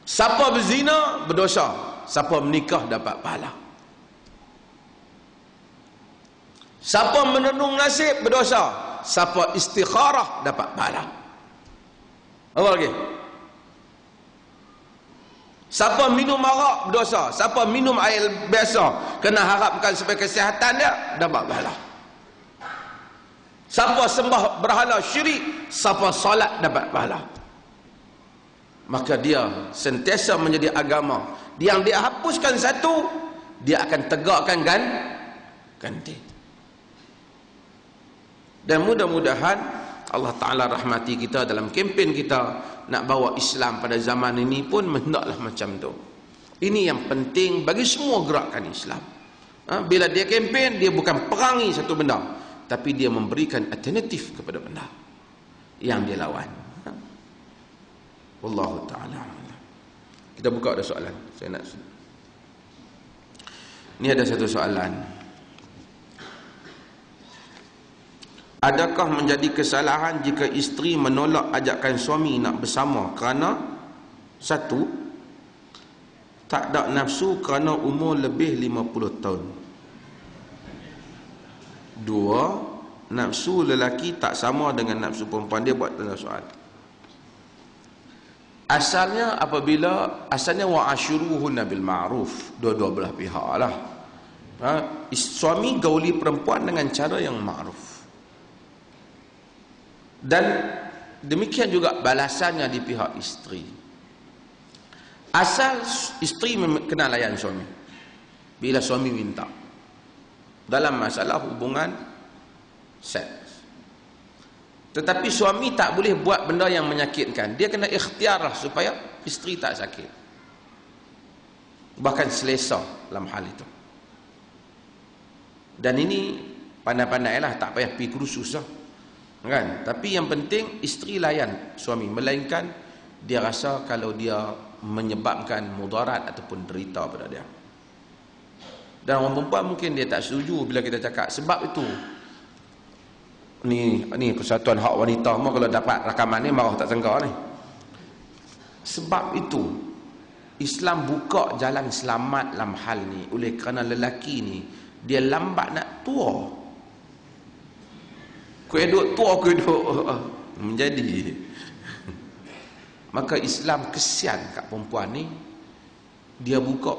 Siapa berzina berdosa, siapa menikah dapat pahala. Siapa menenung nasib berdosa, siapa istikharah dapat pahala. Apa lagi? Siapa minum arak berdosa, siapa minum air biasa kena harapkan supaya kesihatan dia dapat pahala. Siapa sembah berhala syirik, siapa solat dapat pahala. Maka dia sentiasa menjadi agama yang dia hapuskan satu, dia akan tegakkan ganti. Dan mudah-mudahan Allah Ta'ala rahmati kita dalam kempen kita nak bawa Islam pada zaman ini pun hendaklah macam tu. Ini yang penting bagi semua gerakan Islam. Bila dia kempen, dia bukan perangi satu benda, tapi dia memberikan alternatif kepada benda yang dia lawan. Wallahu ta'ala. Kita buka ada soalan. Saya nak. Ini ada satu soalan. Adakah menjadi kesalahan jika isteri menolak ajakan suami nak bersama kerana satu, tak ada nafsu kerana umur lebih 50 tahun. Dua, nafsu lelaki tak sama dengan nafsu perempuan. Dia buat tanda soal. Asalnya asalnya wa'ashiruhunna bil ma'ruf, dua-dua belah pihak lah. Suami gauli perempuan dengan cara yang ma'ruf. Dan demikian juga balasannya di pihak isteri. Asal isteri kena layan suami bila suami minta dalam masalah hubungan seks. Tetapi suami tak boleh buat benda yang menyakitkan. Dia kena ikhtiarlah supaya isteri tak sakit, bahkan selesa dalam hal itu. Dan ini pandai-pandailah, tak payah pergi kursus lah, kan? Tapi yang penting isteri layan suami, melainkan dia rasa kalau dia menyebabkan mudarat ataupun derita pada dia. Dan orang perempuan mungkin dia tak setuju bila kita cakap. Sebab itu ni Persatuan Hak Wanita mau kalau dapat rakaman ni marah tak sangka ni. Sebab itu Islam buka jalan selamat dalam hal ni, oleh kerana lelaki ni dia lambat nak tua. Kueduk tua menjadi. Maka Islam kesian kat perempuan ni, dia buka,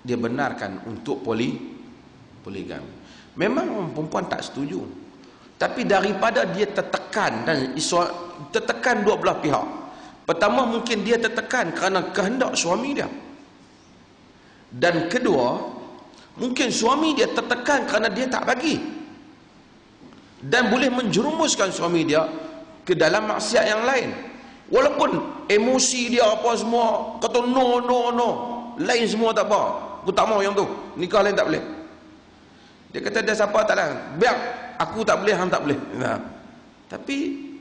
dia benarkan untuk poligami. Memang perempuan tak setuju, tapi daripada dia tertekan, dan tertekan dua belah pihak. Pertama, mungkin dia tertekan kerana kehendak suami dia. Dan kedua, mungkin suami dia tertekan kerana dia tak bagi, dan boleh menjerumuskan suami dia ke dalam maksiat yang lain. Walaupun emosi dia apa semua, kata no, lain semua tak apa, aku tak mau yang tu, nikah lain tak boleh. Dia kata dia siapa tak lah, biar aku tak boleh, hang tak boleh. Nah, tapi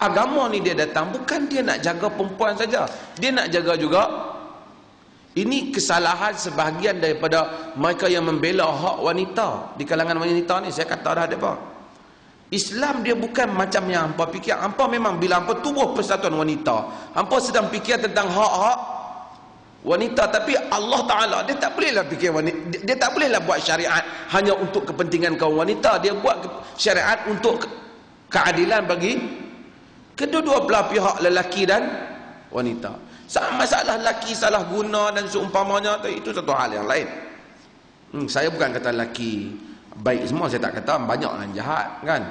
agama ni dia datang bukan dia nak jaga perempuan saja, dia nak jaga juga. Ini kesalahan sebahagian daripada mereka yang membela hak wanita di kalangan wanita ni. Saya kata dah ada apa, Islam dia bukan macam yang hampa fikir. Hampa memang bila hampa tubuh persatuan wanita, hampa sedang fikir tentang hak-hak wanita, tapi Allah Ta'ala dia tak bolehlah fikir wanita, dia tak bolehlah buat syariat hanya untuk kepentingan kaum wanita. Dia buat syariat untuk keadilan bagi kedua-dua belah pihak, lelaki dan wanita. Masalah lelaki salah guna dan seumpamanya itu satu hal yang lain. Saya bukan kata lelaki baik semua, saya tak kata, banyak yang jahat kan.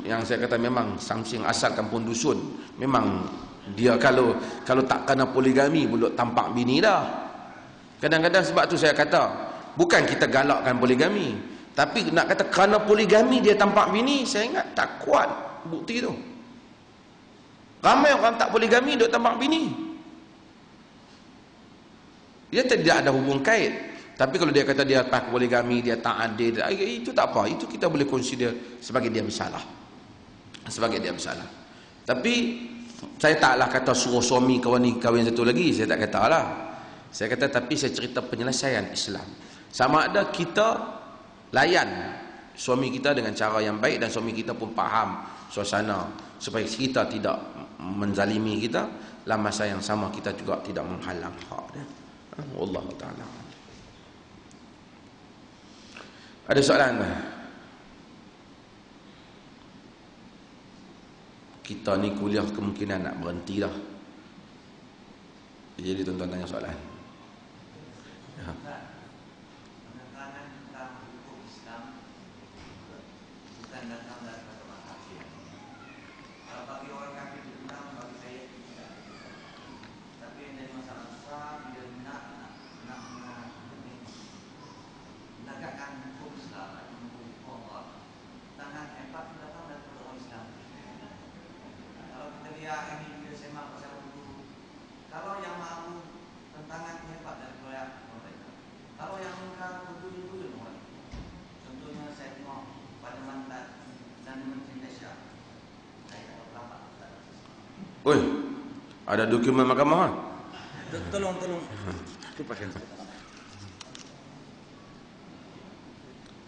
Yang saya kata memang samsing asal kampung dusun, memang dia kalau tak kena poligami pun tampak bini dah. Kadang-kadang sebab tu saya kata bukan kita galakkan poligami, tapi nak kata kerana poligami dia tampak bini, saya ingat tak kuat bukti tu. Ramai orang tak poligami duk tampak bini, dia tidak ada hubung kait. Tapi kalau dia kata dia tak poligami, dia tak adil, itu tak apa, itu kita boleh consider sebagai dia bersalah, sebagai dia bersalah. Tapi saya taklah kata suruh suami kahwin satu lagi, saya tak kata lah. Saya kata tapi saya cerita penyelesaian Islam. Sama ada kita layan suami kita dengan cara yang baik dan suami kita pun faham suasana supaya kita tidak menzalimi kita, dalam masa yang sama kita juga tidak menghalang hak dia. Wallahu ta'ala. Ada soalan tak? Kita ni kuliah kemungkinan nak berhenti dah. Jadi tuan-tuan tanya soalan. Ya. Oi, ada dokumen mahkamah? Tolong.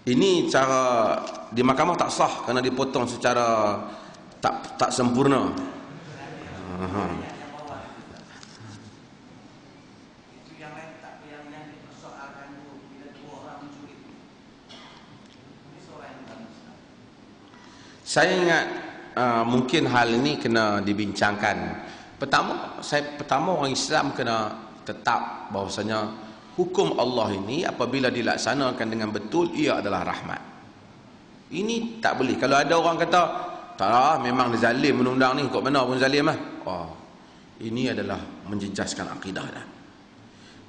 Ini cara di mahkamah tak sah kerana dipotong secara tak sempurna. Saya ingat mungkin hal ini kena dibincangkan. Pertama orang Islam kena tetap bahawasanya hukum Allah ini apabila dilaksanakan dengan betul, ia adalah rahmat. Ini tak boleh. Kalau ada orang kata tak lah, memang dia zalim undang-undang ni, kok benar pun zalim lah. Ini adalah menjejaskan akidah dah.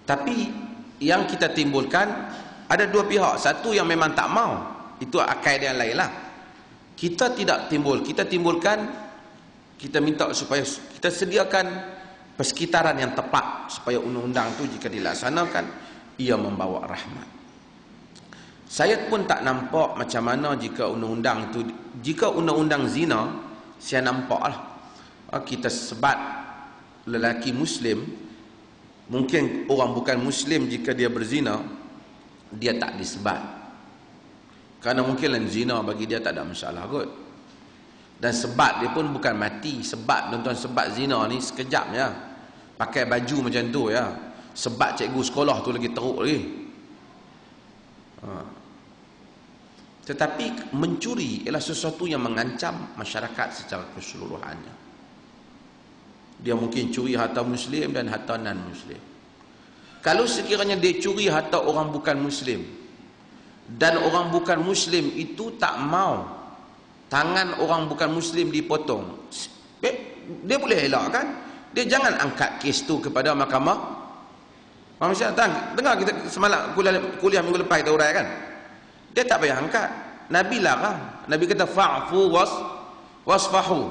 Tapi yang kita timbulkan ada dua pihak. Satu yang memang tak mau, itu akal yang lain lah. Kita tidak timbul, kita timbulkan, kita minta supaya kita sediakan persekitaran yang tepat supaya undang-undang itu jika dilaksanakan ia membawa rahmat. Saya pun tak nampak macam mana jika undang-undang itu, jika undang-undang zina, saya nampaklah kita sebat lelaki muslim, mungkin orang bukan muslim jika dia berzina dia tak disebat. Kerana mungkin zina bagi dia tak ada masalah kot. Dan sebat dia pun bukan mati. Sebat, tuan-tuan, sebat zina ni sekejap ya. Pakai baju macam tu ya. Sebat cikgu sekolah tu lagi teruk lagi. Tetapi mencuri ialah sesuatu yang mengancam masyarakat secara keseluruhannya. Dia mungkin curi harta muslim dan harta non-muslim. Kalau sekiranya dia curi harta orang bukan muslim, dan orang bukan muslim itu tak mau tangan orang bukan muslim dipotong, dia boleh elak kan? Dia jangan angkat kes tu kepada mahkamah manusia. Dengar kita semalam kuliah minggu lepas kita urai kan, dia tak payah angkat. Nabi larang. Nabi kata fa'fu wasfahu,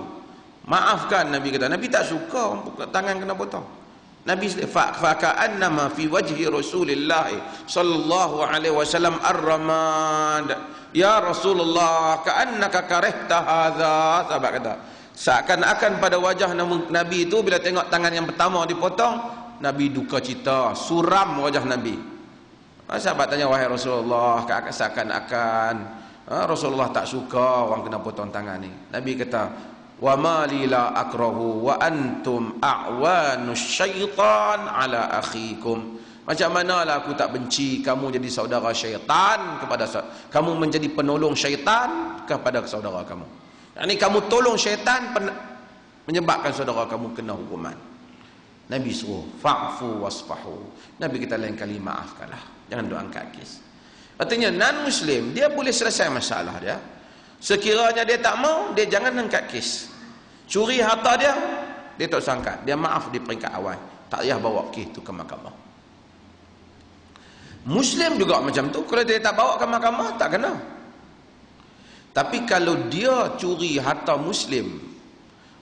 maafkan. Nabi kata, Nabi tak suka tangan kena potong. Nabi faka'annama fi wajhi Rasulillah sallallahu alaihi wasallam ar-ramad. Ya Rasulullah, ka'annaka karihta hadza. Sahabat kata, seakan-akan pada wajah Nabi itu bila tengok tangan yang pertama dipotong, Nabi duka cita, suram wajah Nabi. Sahabat tanya, wahai Rasulullah, seakan-akan Rasulullah tak suka orang kena potong tangan ni. Nabi kata, wa ma li la akrahu wa antum a'wanus syaitan ala akhikum. Macam manalah aku tak benci kamu jadi saudara syaitan kepada kamu menjadi penolong syaitan kepada saudara kamu. Yang ni kamu tolong syaitan menyebabkan saudara kamu kena hukuman. Nabi suruh fa'fu wasfahu. Nabi kita lain kali maafkanlah, jangan duk angkat kes. Artinya non muslim dia boleh selesai masalah dia. Sekiranya dia tak mau, dia jangan angkat kes. Curi harta dia, dia tak usah angkat. Dia maaf di peringkat awal. Tak payah bawa kes tu ke mahkamah. Muslim juga macam tu. Kalau dia tak bawa ke mahkamah, tak kena. Tapi kalau dia curi harta Muslim,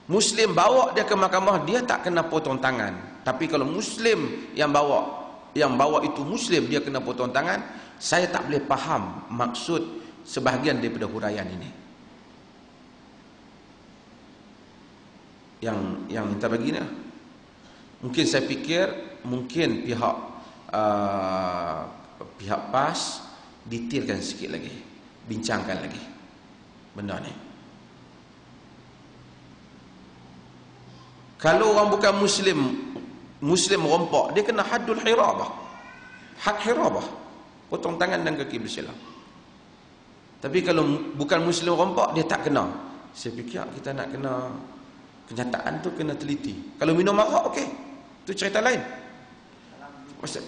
Muslim bawa dia ke mahkamah, dia tak kena potong tangan. Tapi kalau Muslim yang bawa itu Muslim, dia kena potong tangan. Saya tak boleh faham maksud sebahagian daripada huraian ini. Yang minta bagi ni, mungkin saya fikir mungkin pihak PAS detailkan sikit lagi, bincangkan lagi benda ni. Kalau orang bukan Muslim rompak, dia kena haddul hirabah, had hirabah, potong tangan dan kaki bersilang. Tapi kalau bukan Muslim rompak, dia tak kena. Saya fikir kita nak kena kenyataan tu kena teliti. Kalau minum arak, okey, tu cerita lain. Maksud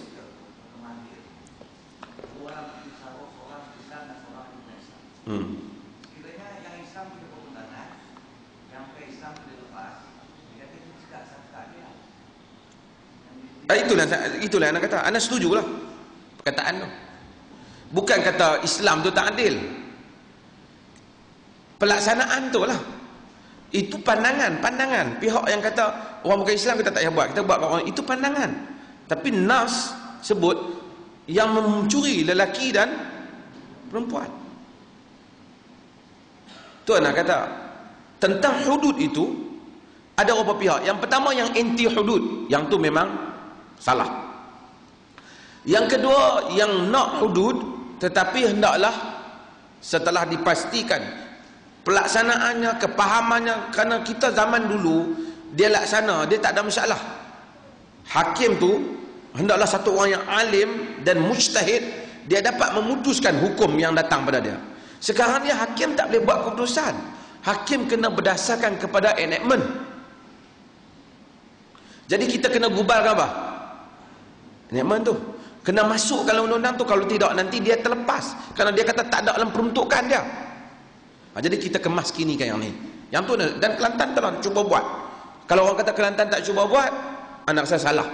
Kiranya yang Islam punya perundangan, yang ke Islam boleh lepas, dia kata itu juga sangka dia. Itulah anak kata. Anak setujulah perkataan tu. Bukan kata Islam tu tak adil. Pelaksanaan tu lah. Itu pandangan pihak yang kata orang bukan Islam kita tak payah buat, kita buat kat orang, itu pandangan. Tapi nas sebut yang mencuri lelaki dan perempuan. Tu anak kata tentang hudud itu ada beberapa pihak. Yang pertama yang anti hudud, yang tu memang salah. Yang kedua yang nak hudud, tetapi hendaklah setelah dipastikan pelaksanaannya, kepahamannya. Kerana kita zaman dulu dia laksana, dia tak ada masalah. Hakim tu hendaklah satu orang yang alim dan mujtahid, dia dapat memutuskan hukum yang datang pada dia. Sekarang ni hakim tak boleh buat keputusan. Hakim kena berdasarkan kepada enactment. Jadi kita kena gubal ke apa? Enactment tu kena masuk dalam undang-undang tu. Kalau tidak nanti dia terlepas, kerana dia kata tak ada dalam peruntukan dia. Jadi kita kemas kinikan yang ni. Yang tu, dan Kelantan telah cuba buat. Kalau orang kata Kelantan tak cuba buat, anak rasa salah.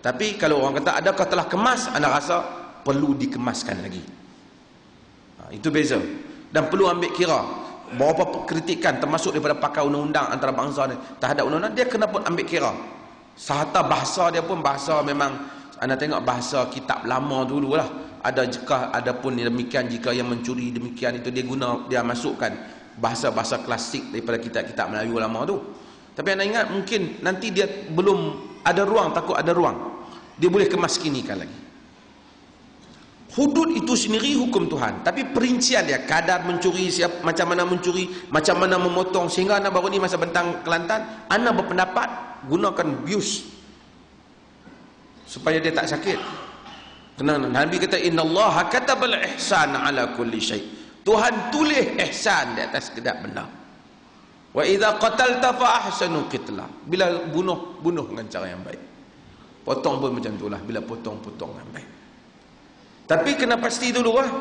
Tapi kalau orang kata adakah telah kemas, anak rasa perlu dikemaskan lagi. Itu beza. Dan perlu ambil kira beberapa kritikan termasuk daripada pakar undang-undang antarabangsa ni terhadap undang-undang, dia kena pun ambil kira. Serta bahasa dia pun bahasa memang anda tengok bahasa kitab lama dululah. Ada pun demikian, jika yang mencuri demikian itu dia masukkan bahasa-bahasa klasik daripada kitab-kitab Melayu lama tu. Tapi anda ingat mungkin nanti dia belum ada ruang, takut ada ruang, dia boleh kemaskinikan lagi. Hudud itu sendiri hukum Tuhan, tapi perincian dia, kadar mencuri, macam mana mencuri, macam mana memotong. Sehingga anak baru ni masa bentang Kelantan, anak berpendapat gunakan bius supaya dia tak sakit. Kerana Nabi kata innallaha katabal ihsan ala kulli syai. Tuhan tulis ihsan di atas segala benda. Wa idza qatalta fa ahsanu qitla. Bila bunuh dengan cara yang baik. Potong pun macam itulah, bila potong dengan baik. Tapi kena pasti dulu lah.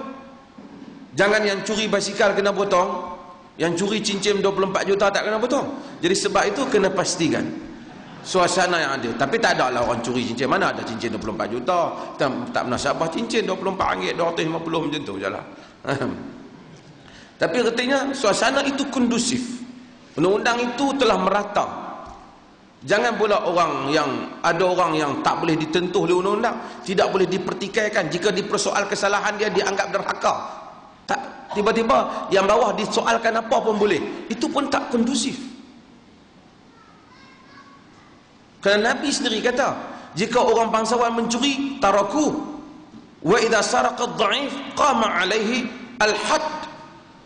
Jangan yang curi basikal kena potong, yang curi cincin 24 juta tak kena potong. Jadi sebab itu kena pastikan suasana yang ada. Tapi tak ada lah orang curi cincin. Mana ada cincin 24 juta? Tak menasabah cincin 24 ringgit, 250 macam tu je lah. Tapi artinya suasana itu kondusif. Undang-undang itu telah merata. Jangan pula ada orang yang tak boleh ditentuh oleh undang-undang, tidak boleh dipertikaikan. Jika dipersoal kesalahan dia, dianggap derhaka. Tak, tiba-tiba yang bawah disoalkan apa pun boleh. Itu pun tak kondusif. Kerana Nabi sendiri kata, jika orang bangsawan mencuri, taraku. Wa idza saraqa ad-dha'if qama alaihi al-hadd.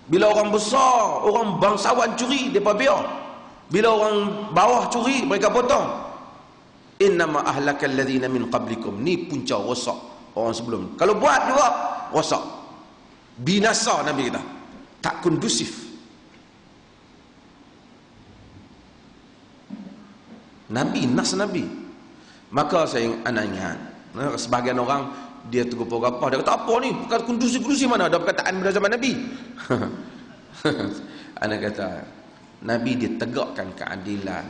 Bila orang besar, orang bangsawan curi, mereka biar. Bila orang bawah curi, mereka potong. Innama ahlakal ladzina min qablikum. Ni punca rosak orang sebelum. Kalau buat juga, rosak. Binasa Nabi kita. Tak kondusif. Nabi, nas Nabi. Maka saya anak ingat, sebahagian orang dia tergopah-gopah, dia kata apa ni, bukan kondusif-kondusif mana ada perkataan pada zaman Nabi. Anak kata Nabi dia tegakkan keadilan,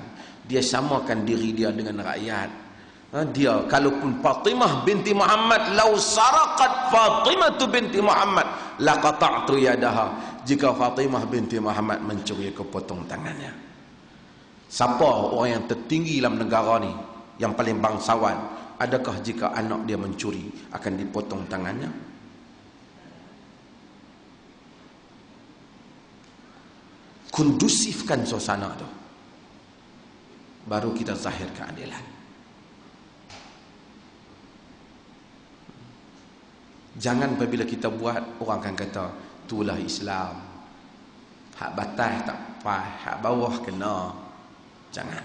dia samakan diri dia dengan rakyat. Dia kalaupun Fatimah binti Muhammad, lau saraqat Fatimah binti Muhammad laqata'tu yadaha, jika Fatimah binti Muhammad mencuri, aku potong tangannya. Siapa orang yang tertinggi dalam negara ni, yang paling bangsawan, adakah jika anak dia mencuri akan dipotong tangannya? Kondusifkan suasana tu, baru kita zahir keadilan. Jangan apabila kita buat, orang akan kata itulah Islam, hak batas tak pas, hak bawah kena. Jangan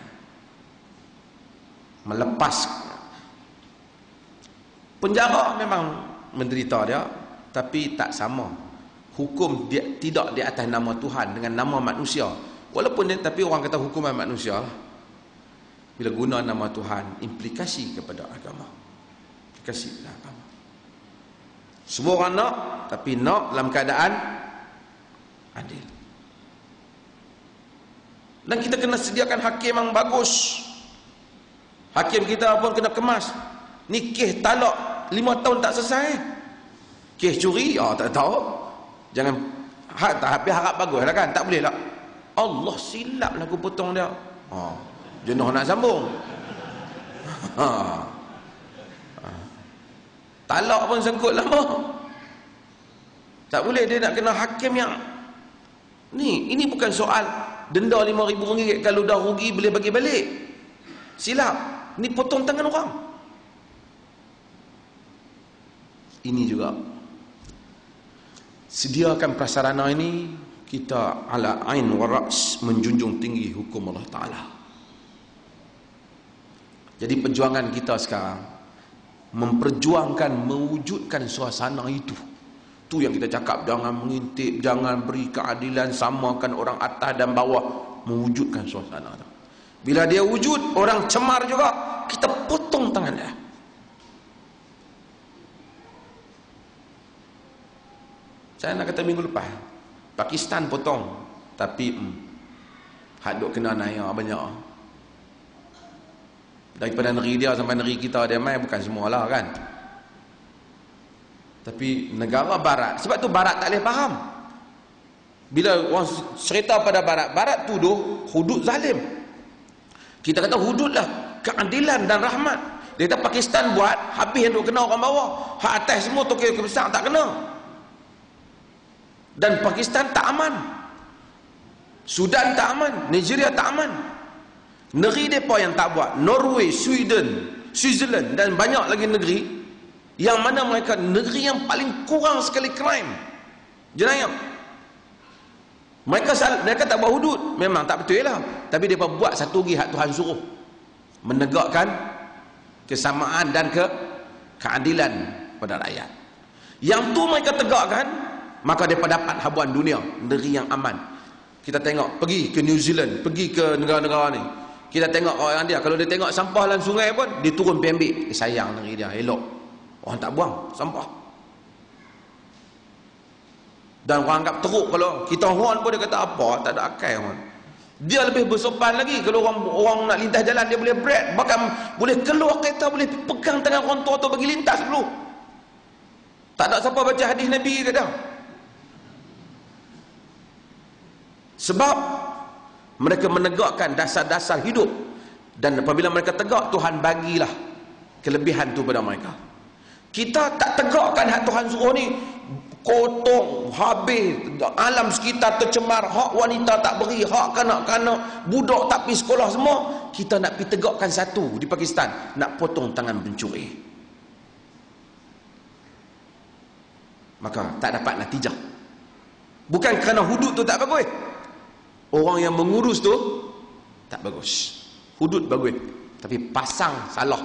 melepas. Penjara memang menderita dia, tapi tak sama. Hukum dia tidak di atas nama Tuhan dengan nama manusia. Walaupun dia, tapi orang kata hukuman manusia lah. Bila guna nama Tuhan, implikasi kepada agama. Implikasi kepada agama. Semua orang nak, tapi nak dalam keadaan adil. Dan kita kena sediakan hakim yang bagus. Hakim kita pun kena kemas. Ni kes talak 5 tahun tak selesai. Kes curi, tak tahu. Jangan tapi harap bagus lah kan. Tak boleh lah. Allah silap lah aku potong dia. Jenuh nak sambung. Talak pun sangkut lama. Tak boleh, dia nak kena hakim yang ni. Ini bukan soal denda RM5,000, kalau dah rugi boleh bagi balik. Silap. Ni potong tangan orang. Ini juga sediakan prasarana ini, kita ala ain wa ra's, menjunjung tinggi hukum Allah Ta'ala. Jadi perjuangan kita sekarang memperjuangkan, mewujudkan suasana itu. Itu yang kita cakap, jangan mengintip, jangan beri keadilan, samakan orang atas dan bawah, mewujudkan suasana itu. Bila dia wujud, orang cemar juga, kita potong tangan dia. Saya nak kata minggu lepas, Pakistan potong, tapi hak duk kena naik banyak. Daripada negeri dia sampai negeri kita, dia main bukan semualah kan. Tapi negara barat, sebab tu barat tak boleh faham. Bila orang cerita pada barat, barat tuduh hudud zalim. Kita kata hududlah keadilan dan rahmat. Dia kata Pakistan buat, habis yang duk kena orang bawah, hak atas semua tokyo besar tak kena. Dan Pakistan tak aman, Sudan tak aman, Nigeria tak aman. Negeri mereka yang tak buat, Norway, Sweden, Switzerland dan banyak lagi negeri, yang mana mereka negeri yang paling kurang sekali crime, jenayah. Mereka tak buat hudud, memang tak betul lah, tapi mereka buat satu lagi hak Tuhan suruh, menegakkan kesamaan dan keadilan pada rakyat. Yang tu mereka tegakkan, maka mereka dapat habuan dunia, negeri yang aman. Kita tengok, pergi ke New Zealand, pergi ke negara-negara ni, kita tengok orang dia, kalau dia tengok sampah dalam sungai pun, dia turun pergi ambil. Sayang negeri dia, elok. Orang tak buang sampah. Dan orang anggap teruk, kalau kita horn pun dia kata apa, tak ada akal orang. Dia lebih bersopan lagi, kalau orang nak lintas jalan, dia boleh break, bahkan boleh keluar kereta, boleh pegang tangan orang tua tu bagi lintas dulu. Tak ada siapa baca hadis Nabi kata. Sebab mereka menegakkan dasar-dasar hidup, dan apabila mereka tegak, Tuhan bagilah kelebihan tu pada mereka. Kita tak tegakkan hak Tuhan suruh ni, kotor, habis, alam sekitar tercemar, hak wanita tak beri, hak kanak-kanak, budak tak pergi sekolah semua. Kita nak pergi tegakkan satu di Pakistan, nak potong tangan pencuri. Maka tak dapat natijah. Bukan kerana hudud tu tak bagus. Orang yang mengurus tu tak bagus. Hudud bagus, tapi pasang salah.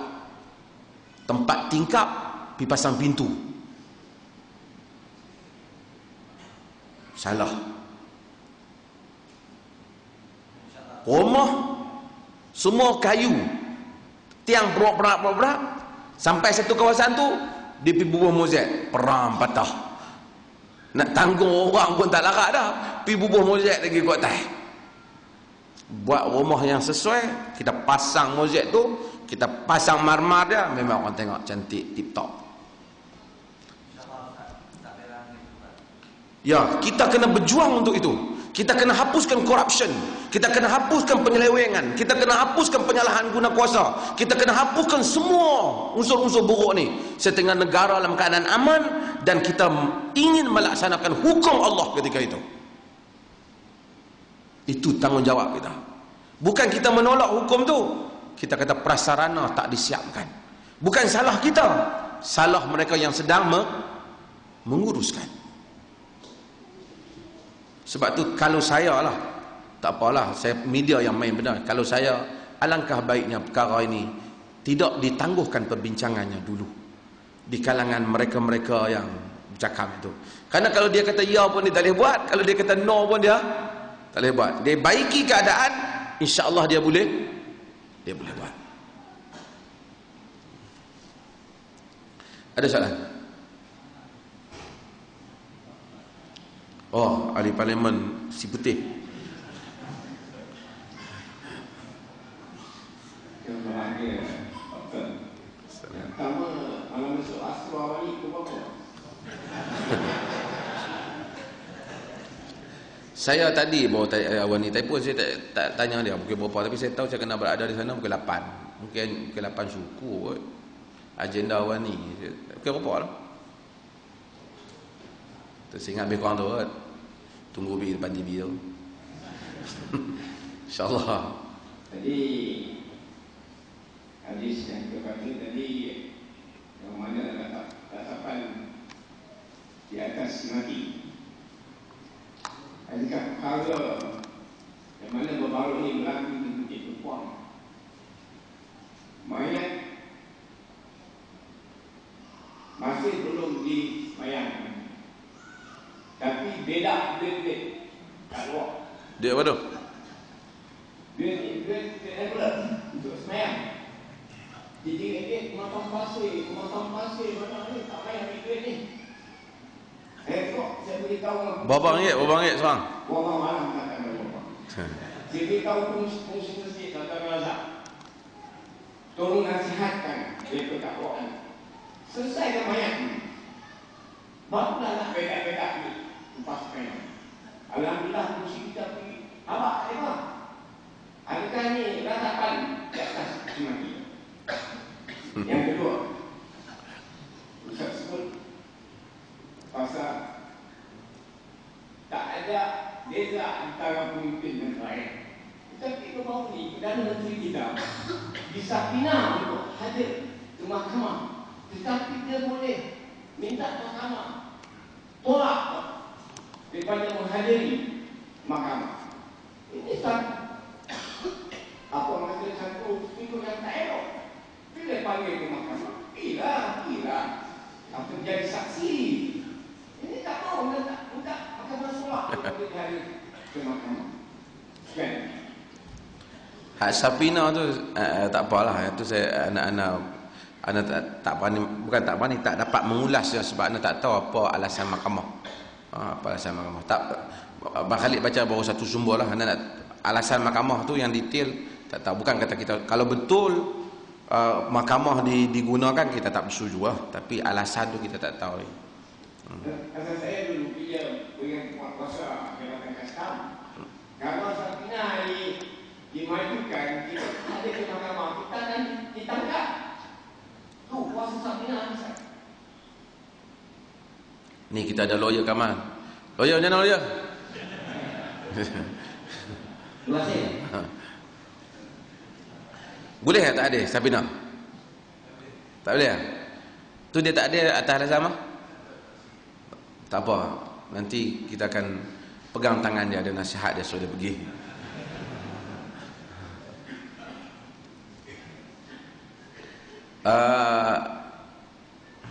Tempat tingkap pergi pasang pintu, salah. Rumah semua kayu, tiang berak-berak, sampai satu kawasan tu dia pergi bubuh mozaik, peram patah. Nak tanggung orang pun tak larat dah, pergi bubuh mozaik lagi kat atas. Buat rumah yang sesuai, kita pasang mozaik tu, kita pasang marmar dia, memang orang tengok cantik, tip top. Ya, kita kena berjuang untuk itu. Kita kena hapuskan corruption, kita kena hapuskan penyelewengan, kita kena hapuskan penyalahan guna kuasa, kita kena hapuskan semua unsur-unsur buruk ni setengah negara dalam keadaan aman, dan kita ingin melaksanakan hukum Allah ketika itu. Itu tanggungjawab kita. Bukan kita menolak hukum tu, kita kata prasarana tak disiapkan. Bukan salah kita, salah mereka yang sedang menguruskan. Sebab tu kalau saya lah, tak apalah, saya media yang main benar. Kalau saya, alangkah baiknya perkara ini tidak ditangguhkan perbincangannya dulu di kalangan mereka-mereka yang bercakap itu. Karena kalau dia kata ya pun dia tak boleh buat, kalau dia kata no pun dia tak boleh buat. Dia baiki keadaan, insya-Allah dia boleh buat. Ada soalan? Oh, ahli parlimen si putih. Yang bahagia, Doktor. Pertama, malam besok Astro awal itu berapa? Saya tadi bawa awal ni telefon, saya tak tanya dia pukul berapa, tapi saya tahu saya kena berada di sana pukul 8. Mungkin pukul 8 suku kot. Agenda awal ni pukul berapa lah. Tersingat lebih kurang tu kot. Tunggu di depan TV tu. InsyaAllah. Tadi hadis yang kita baca tadi, yang mana ada ratapan di atas mati. Adakah perkara yang mana baru ini berlaku di Bukit Tupuang, mayat masih belum dimayangkan, tapi beda duit kat luar. Dia apa tu? Duit untuk semayang. Jadi makam pasir mana ni tak payah ambil duit ni. Saya tengok, saya beritahu Berapa ringgit seorang? Berapa malam tak ada berapa. Saya beritahu fungsi masjid Tata Razak, tolong nasihatkan dia perdakwaan. Selesaikan mayat ni, barulah nak beda-beda ni lepas semayang. Alhamdulillah fungsi kita pergi. Abang, adakah ni ratapan di atas mati? Yang kedua, Ustaz sebut pasal tak ada beza antara pemimpin dan rakyat. Tetapi kebawah ni, Perdana Menteri kita bisa pinang untuk hadir ke mahkamah, tetapi dia boleh minta mahkamah tolak daripada menghadiri mahkamah. Ini apa maksud satu figur yang tak elok. Bila panggil ke mahkamah, Bila apa menjadi saksi. Ini tak mahu minta mahkamah tolak daripada hari ke mahkamah. Kan? Hak Sapina tu tak apalah, itu saya anak tak berani, bukan tak berani, tak dapat mengulas dia sebab anak tak tahu apa alasan mahkamah. Apa alasan mahkamah? Tak, Abang Khalid baca baru satu sumber lah. Anak alasan mahkamah tu yang detail tak tahu. Bukan kata kita kalau betul mahkamah digunakan kita tak bersetuju lah, tapi alasan tu kita tak tahu. Asal saya dulu dia dengan kuasa Jabatan Kastam. Kalau Sapina dimajukan, kita ada ke mahkamah, kita akan ditangkap. Tu kuasa Sapina. Ni kita ada lawyer Kamal. Lawyer macam mana lawyer? Terima kasih. Boleh tak ada Sapina? Tak boleh. Tu dia tak ada atas alasan apa? Tak apa. Nanti kita akan pegang tangan dia, ada nasihat dia suruh dia pergi.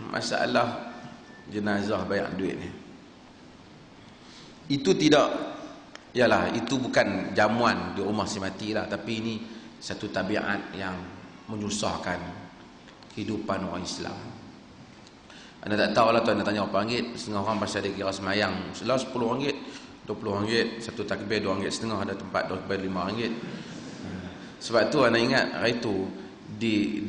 Masalah jenazah banyak duit ni, itu tidak, yalah, itu bukan jamuan di rumah si mati lah, tapi ini satu tabiat yang menyusahkan kehidupan orang Islam. Anda tak tahu lah, tuan, anda tanya berapa ringgit, setengah orang pasal dia kira semayang setelah 10 ringgit, 20 ringgit, satu takbir 2 ringgit setengah, ada tempat takbir 5 ringgit. Sebab tu anda ingat hari tu di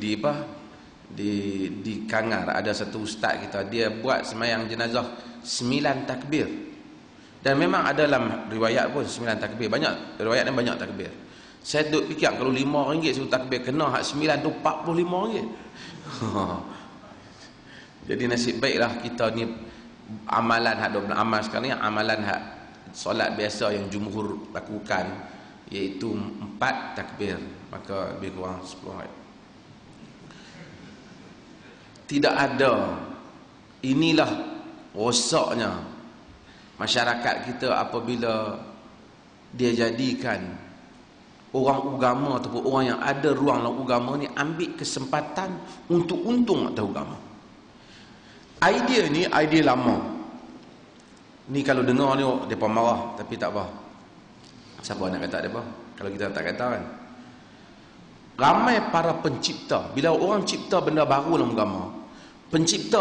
Kangar ada satu ustaz kita, dia buat semayang jenazah 9 takbir. Dan memang ada dalam riwayat pun 9 takbir, banyak riwayat yang banyak takbir. Saya duk fikir kalau 5 ringgit satu takbir, kena hak 9 tu 45 ringgit. Jadi nasib baiklah kita ni amalan hak 12 amal sekarang ni, amalan hak solat biasa yang jumhur lakukan, iaitu 4 takbir, maka lebih kurang 10 ringgit. Tidak ada. Inilah rosaknya masyarakat kita apabila dia jadikan orang agama ataupun orang yang ada ruang dalam agama ni ambil kesempatan untuk untung atas agama. Idea ni idea lama. Ni kalau dengar ni depa marah, tapi tak apa. Siapa nak kata depa? Kalau kita tak kata kan. Ramai para pencipta, bila orang cipta benda baru dalam agama, pencipta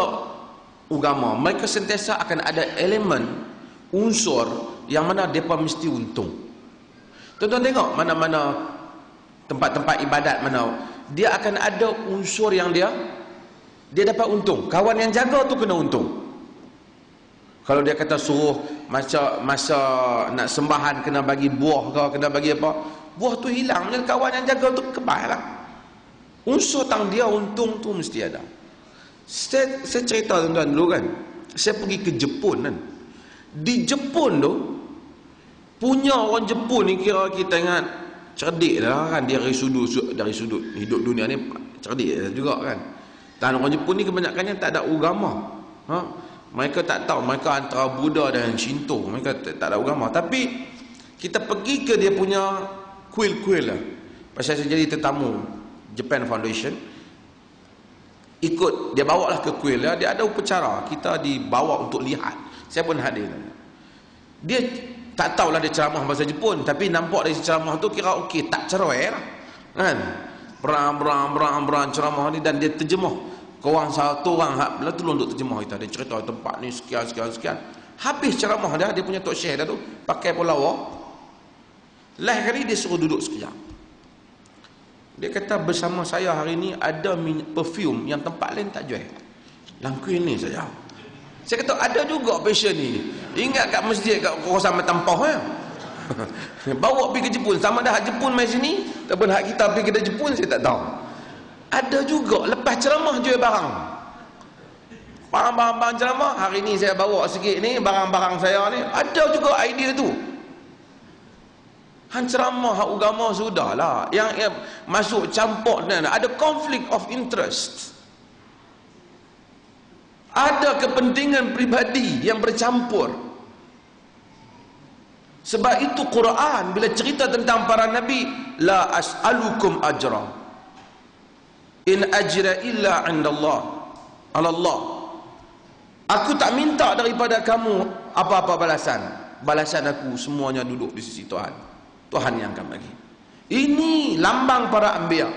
agama, mereka sentiasa akan ada elemen unsur yang mana mereka mesti untung. Tuan-tuan tengok mana-mana tempat-tempat ibadat mana, dia akan ada unsur yang dia dapat untung. Kawan yang jaga tu kena untung. Kalau dia kata suruh masa nak sembahan kena bagi buah ke, kena bagi apa, buah tu hilang, kawan yang jaga tu kebal lah. Unsur tang dia untung tu mesti ada. Saya cerita tuan-tuan dulu kan, saya pergi ke Jepun kan. Di Jepun tu, punya orang Jepun ni kira kita ingat cerdik lah kan, dia dari sudut hidup dunia ni cerdik juga kan. Dan orang Jepun ni kebanyakannya tak ada agama. Mereka tak tahu, mereka antara Buddha dan Shinto, mereka tak ada agama. Tapi kita pergi ke dia punya kuil-kuil lah. Pasal saya jadi tetamu Japan Foundation, ikut dia bawa lah ke kuil lah, dia ada upacara, kita dibawa untuk lihat. Saya pun hadir. Dia tak tahulah dia ceramah bahasa Jepun, tapi nampak dari ceramah tu kira okey, tak cerai lah kan. Berang ceramah ni, dan dia terjemah. Korang satu orang hak belah tolong untuk terjemah kita. Dia cerita tempat ni sekian. Habis ceramah dia punya talk share dah tu, pakai pulawar. Last kali dia suruh duduk sekejap. Dia kata bersama saya hari ni ada perfume yang tempat lain tak jual. Langkuin ni saja. Saya kata ada juga passion ni. Ingat kat masjid kat kawasan Matampah ya. Bawa pergi ke Jepun, sama dah hak Jepun mai sini ataupun hak kita pergi ke Jepun saya tak tahu. Ada juga lepas ceramah jual barang. Barang ceramah, hari ni saya bawa sikit ni barang-barang saya ni, ada juga idea tu. Han ceramah hak agama sudahlah, yang masuk campur dan ada conflict of interest. Ada kepentingan pribadi yang bercampur. Sebab itu Quran bila cerita tentang para nabi, la as'alukum ajra in ajra illa 'indallah, Allah. Aku tak minta daripada kamu apa-apa balasan. Balasan aku semuanya duduk di sisi Tuhan. Tuhan yang akan bagi. Ini lambang para anbiya.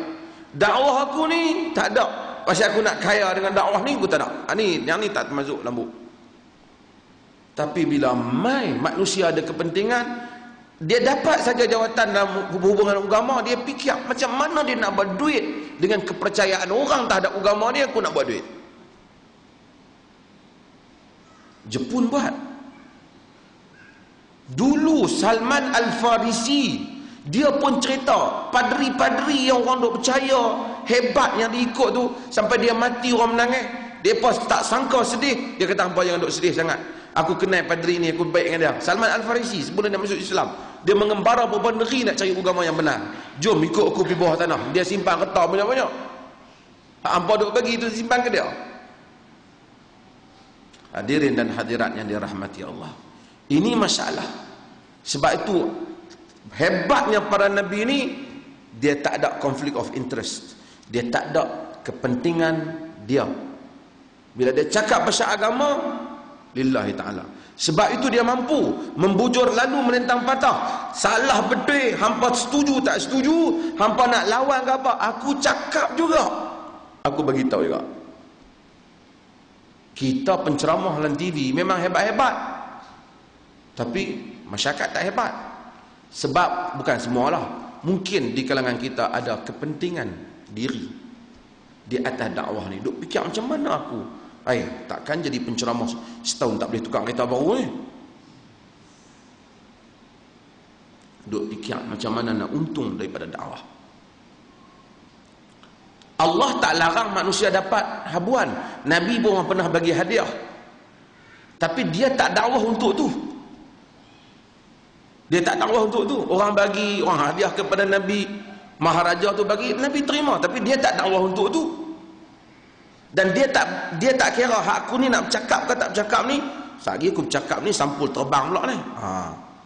Dakwah aku ni tak ada. Pasal aku nak kaya dengan dakwah ni, aku tak ada. Yang ni tak termasuk lambu. Tapi bila mai manusia ada kepentingan, dia dapat saja jawatan dalam hubungan agama, dia fikir macam mana dia nak buat duit dengan kepercayaan orang terhadap agama dia, aku nak buat duit. Jepun buat. Dulu Salman Al-Farisi, dia pun cerita padri-padri yang orang duk percaya hebat yang diikut tu, sampai dia mati orang menangis, dia pun tak sangka sedih. Dia kata hampa jangan duk sedih sangat, aku kenal padri ni, aku baik dengan dia. Salman Al-Farisi sebelum dia masuk Islam, dia mengembara beberapa negeri nak cari agama yang benar. Jom ikut aku pergi bawah tanah. Dia simpan kertas banyak-banyak. Hampa duk bagi tu simpan ke dia. Hadirin dan hadirat yang dirahmati Allah, ini masalah. Sebab itu hebatnya para Nabi ini, dia tak ada conflict of interest, dia tak ada kepentingan dia. Bila dia cakap pasal agama, lillahi ta'ala. Sebab itu dia mampu membujur lalu melintang patah. Salah betul, hampa setuju tak setuju, hampa nak lawan ke apa, aku cakap juga, aku bagi tahu juga. Kita penceramah dalam TV memang hebat-hebat, tapi masyarakat tak hebat. Sebab bukan semualah, mungkin di kalangan kita ada kepentingan diri di atas dakwah ni. Duk fikir macam mana aku, takkan jadi penceramah setahun tak boleh tukar kereta baru ni. Duk fikir macam mana nak untung daripada dakwah. Allah tak larang manusia dapat habuan. Nabi pun pernah bagi hadiah, tapi dia tak dakwah untuk tu. Dia tak dakwah untuk tu. Orang bagi, orang hadiah kepada Nabi, maharaja tu bagi, Nabi terima, tapi dia tak dakwah untuk tu. Dan dia tak kira hak aku ni nak bercakap ke tak bercakap ni. Sagi aku bercakap ni sampul terbang pula ni.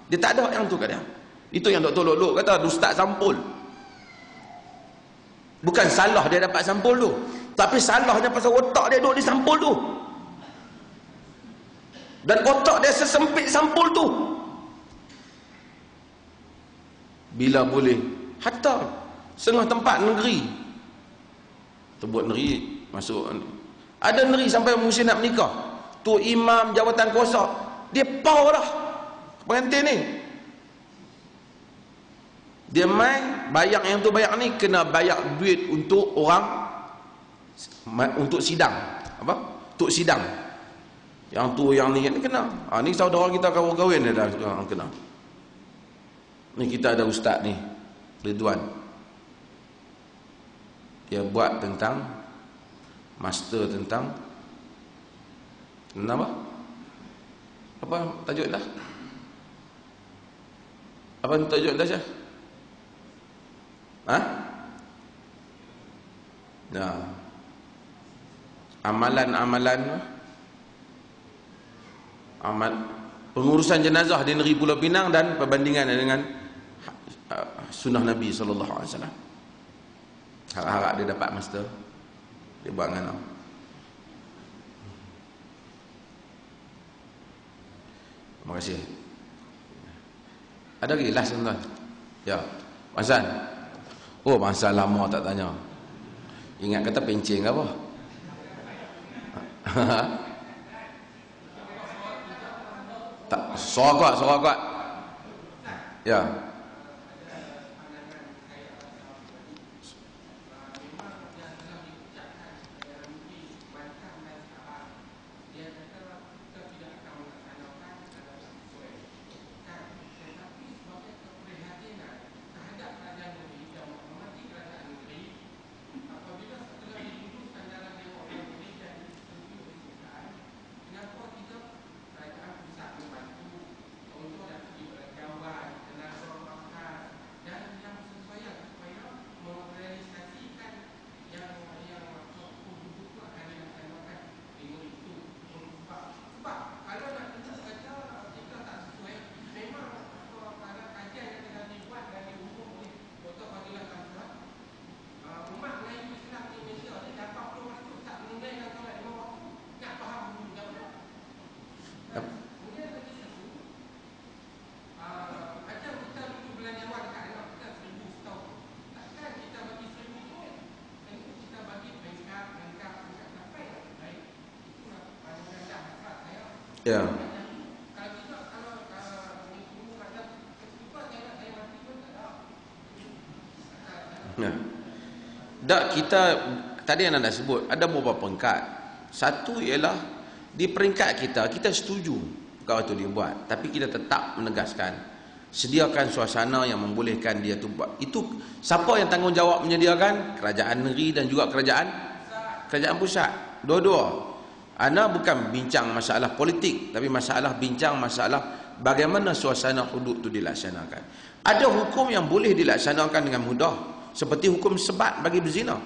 Dia tak ada yang tu kat dia. Itu yang Dr. Lok kata, ustaz sampul. Bukan salah dia dapat sampul tu, tapi salahnya pasal otak dia duduk di sampul tu. Dan otak dia sesempit sampul tu. Bila boleh, hatta setengah tempat negeri, terbuat negeri, masuk, ada negeri sampai musim nak menikah, tu imam jawatan kuasa, dia pau dah pengantin ni. Dia main bayar, yang tu bayar ni kena bayar duit untuk orang, untuk sidang, apa? Untuk sidang. Yang tu yang ni kena. Ni saudara kita kahwin dia dah kena. Ni kita ada ustaz ni, Ridwan. Dia buat tentang master tentang apa? Apa tajuk dah? Apa tajuk dah Syah? Amalan-amalan pengurusan jenazah di negeri Pulau Pinang dan perbandingan dengan sunnah Nabi SAW. Harap-harap dia dapat master, dia buat dengan apa. Terima kasih. Ada lagi last tuan-tuan? Ya, Hasan. Oh, masa lama tak tanya. Ingat kata pencing ke apa? Tak, suara kuat. Ya. Ya. Nah. Dak kita tadi yang anda sebut ada beberapa peringkat. Satu ialah di peringkat kita setuju kalau itu dia buat, tapi kita tetap menegaskan sediakan suasana yang membolehkan dia tu buat. Itu siapa yang tanggungjawab menyediakan? Kerajaan negeri dan juga kerajaan pusat. Dua-dua. Ana bukan bincang masalah politik, tapi bincang masalah bagaimana suasana hudud itu dilaksanakan. Ada hukum yang boleh dilaksanakan dengan mudah, seperti hukum sebat bagi berzina.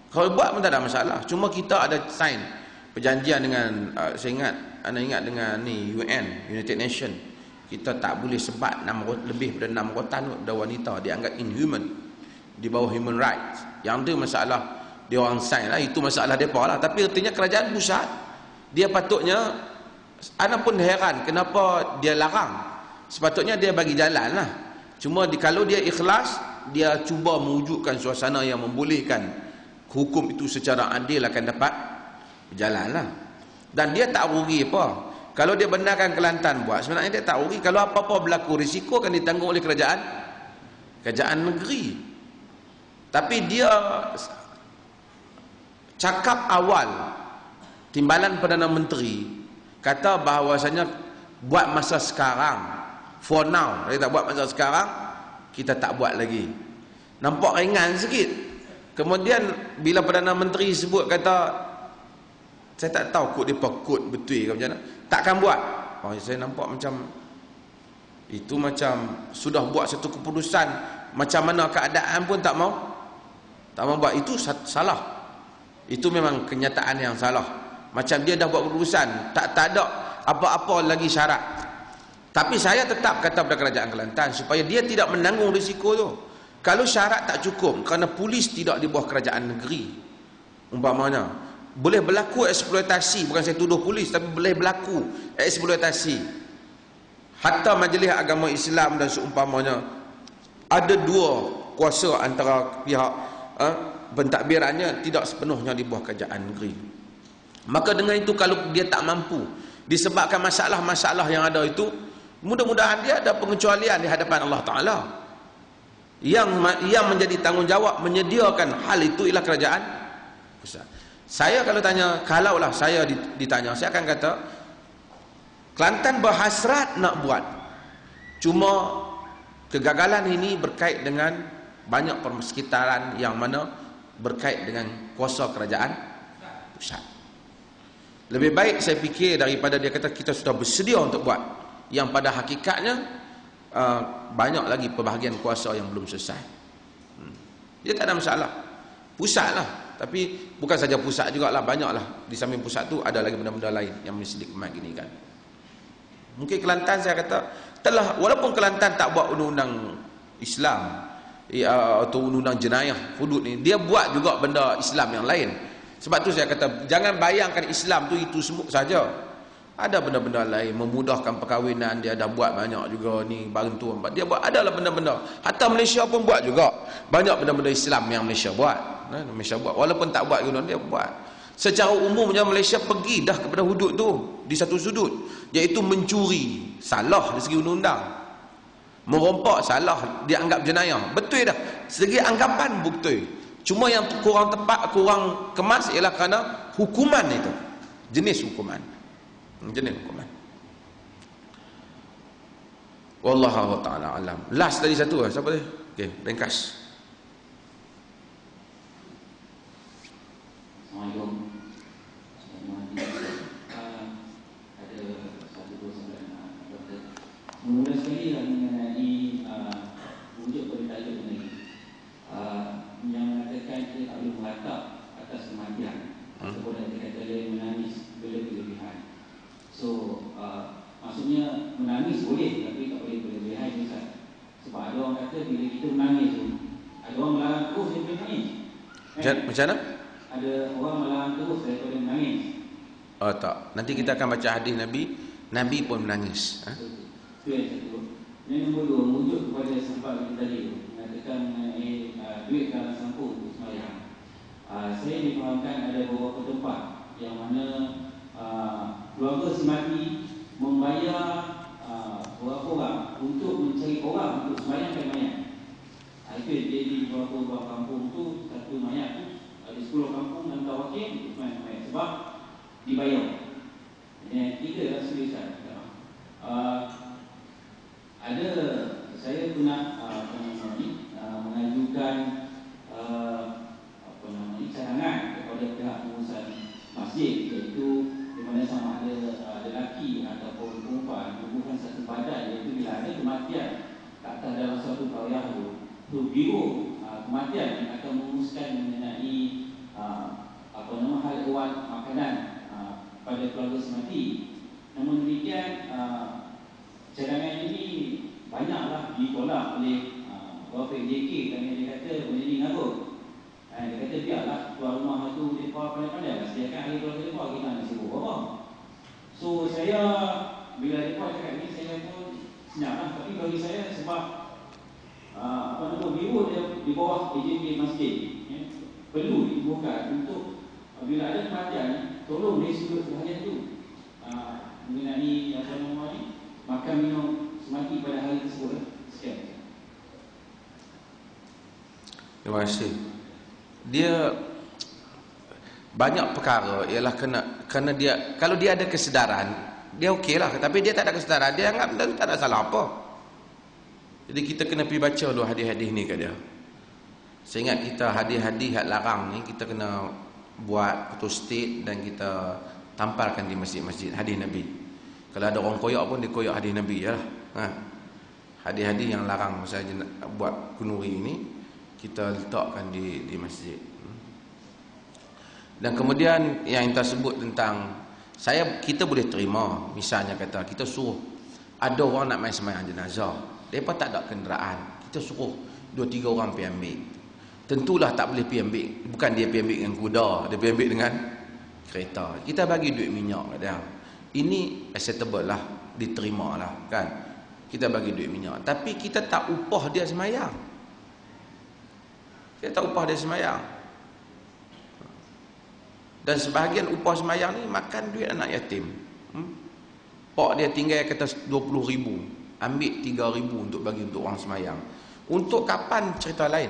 Kalau buat pun tak ada masalah. Cuma kita ada sign perjanjian dengan saya ingat, anda ingat dengan ni UN, United Nation, kita tak boleh sebat lebih daripada 6 rotan pada wanita, dianggap inhuman, di bawah human rights. Yang tu masalah dia orang sign lah, itu masalah depa lah. Tapi artinya kerajaan pusat dia patutnya, anda pun heran kenapa dia larang. Sepatutnya dia bagi jalan lah. Cuma kalau dia ikhlas, dia cuba mewujudkan suasana yang membolehkan hukum itu secara adil akan dapat berjalan lah. Dan dia tak rugi apa. Kalau dia benarkan Kelantan buat, sebenarnya dia tak rugi. Kalau apa-apa berlaku, risiko akan ditanggung oleh kerajaan negeri. Tapi dia cakap awal, Timbalan Perdana Menteri kata bahawasanya buat masa sekarang, for now, dia tak buat masa sekarang, kita tak buat lagi. Nampak ringan sikit. Kemudian bila Perdana Menteri sebut kata, saya tak tahu kod dia kod betul ke macam mana, takkan buat. Oh, saya nampak macam itu macam sudah buat satu keputusan, macam mana keadaan pun tak mau buat. Itu salah. Itu memang kenyataan yang salah. Macam dia dah buat keputusan, tak ada apa-apa lagi syarat. Tapi saya tetap kata pada kerajaan Kelantan supaya dia tidak menanggung risiko tu. Kalau syarat tak cukup kerana polis tidak di bawah kerajaan negeri, umpamanya boleh berlaku eksploitasi, bukan saya tuduh polis, tapi boleh berlaku eksploitasi. Hatta Majlis Agama Islam dan seumpamanya, ada dua kuasa antara pihak pentadbirannya tidak sepenuhnya di bawah kerajaan negeri. Maka dengan itu, kalau dia tak mampu disebabkan masalah-masalah yang ada itu, mudah-mudahan dia ada pengecualian di hadapan Allah Ta'ala. Yang menjadi tanggungjawab menyediakan hal itu ialah kerajaan pusat. Saya kalau tanya, kalaulah saya ditanya, saya akan kata Kelantan berhasrat nak buat, cuma kegagalan ini berkait dengan banyak persekitaran yang mana berkait dengan kuasa kerajaan pusat. Lebih baik saya fikir daripada dia kata kita sudah bersedia untuk buat, yang pada hakikatnya banyak lagi pembahagian kuasa yang belum selesai. Dia tak ada masalah, pusat lah. Tapi bukan saja pusat jugalah, banyaklah di samping pusat tu ada lagi benda-benda lain yang mesti dikemagikan. Mungkin Kelantan saya kata telah, walaupun Kelantan tak buat undang-undang Islam atau undang-undang jenayah hudud ni, dia buat juga benda Islam yang lain. Sebab tu saya kata jangan bayangkan Islam tu itu semua saja. Ada benda-benda lain, memudahkan perkahwinan dia dah buat banyak juga ni, bantu dia buat, adalah benda-benda. Hatta Malaysia pun buat juga banyak benda-benda Islam yang Malaysia buat. Walaupun tak buat guna, dia buat. Secara umumnya Malaysia pergi dah kepada hudud tu di satu sudut, iaitu mencuri salah dari segi undang-undang, merompak salah dianggap jenayah, betul dah segi anggapan betul. Cuma yang kurang tepat, kurang kemas ialah kerana hukuman itu, jenis hukuman. Wallahu ta'ala alam. Last tadi satu lah, siapa dia? Okey, ringkas. Assalamualaikum. Ada satu dua soalan doktor. Mula sekali mengenai wujud beritajuk ini, yang mengatakan kita tak boleh menghatap atas kematian, ataupun ada kata lain menangis berlebihan. So maksudnya menangis boleh, tapi tak boleh berlebihan juga. Sebab ada orang kata bila kita menangis tu, ada orang melarang terus dia boleh menangis. Macam mana? Ada orang melarang terus daripada menangis. Oh tak, nanti kita akan baca hadis Nabi pun menangis. Itu yang satu. Yang nombor dua, wujud kepada sebab kita tadi tu, mengatakan mengenai duit dalam sampul untuk sembahyang. Saya difahamkan ada beberapa tempat yang mana keluarga si mati membayar beberapa orang untuk mencari orang untuk sembahyangkan mayat. Itu dia di beberapa kampung tu, satu mayat tu ada 10 kampung dan wakil untuk sembahyangkan mayat sebab dibayar. Yang tiga adalah seriusan. Ada, saya pernah mengajukan cadangan kepada pihak pengurusan masjid, iaitu di mana sama ada lelaki ataupun perempuan merupakan satu badan, iaitu bila ada kematian tak atas dalam satu tariah tu biro kematian yang akan menguruskan mengenai hal ewan makanan pada keluarga semati. Namun demikian cadangan ini banyaklah ditolak oleh beberapa JK kerana dia kata benda ni ngarut. Dia kata biarlah tuan rumah tu mereka pandai-pandai lah sediakan ahli keluarga mereka, kita nak sibuk apa. So saya bila mereka cakap ni saya pun senyap lah. Tapi bagi saya sebab biro dia di bawah AJK masjid perlu dibuka untuk bila ada kematian tolong dari sudut bahagian tu mengenai makan minum semati pada hari tersebut. Sekian. Terima kasih. Dia banyak perkara ialah kena dia, kalau dia ada kesedaran dia okeylah, tapi dia tak ada kesedaran dia anggap benda tu tak ada salah apa. Jadi kita kena pergi baca dulu hadis-hadis ni kat dia. Saya ingat kita hadis-hadis hak larang ni kita kena buat photo state dan kita tampalkan di masjid-masjid hadis Nabi. Kalau ada orang koyak pun dia koyak hadis Nabi je lah. Hadis-hadis yang larang masa buat kunuri ini kita letakkan di masjid. Dan kemudian yang kita sebut tentang kita boleh terima, misalnya kata kita suruh ada orang nak main sembahyang jenazah, mereka tak ada kenderaan, kita suruh 2-3 orang pergi ambil. Tentulah tak boleh pergi ambil, bukan dia pergi ambil dengan kuda, dia pergi ambil dengan kereta. Kita bagi duit minyak kat dia. Ini acceptable lah, diterima lah kan. Kita bagi duit minyak, tapi kita tak upah dia sembahyang. Kita tak upah dia sembahyang. Dan sebahagian upah sembahyang ni makan duit anak yatim. Pak dia tinggal kata 20,000, ambil 3,000 untuk bagi untuk orang sembahyang. Untuk kapan cerita lain,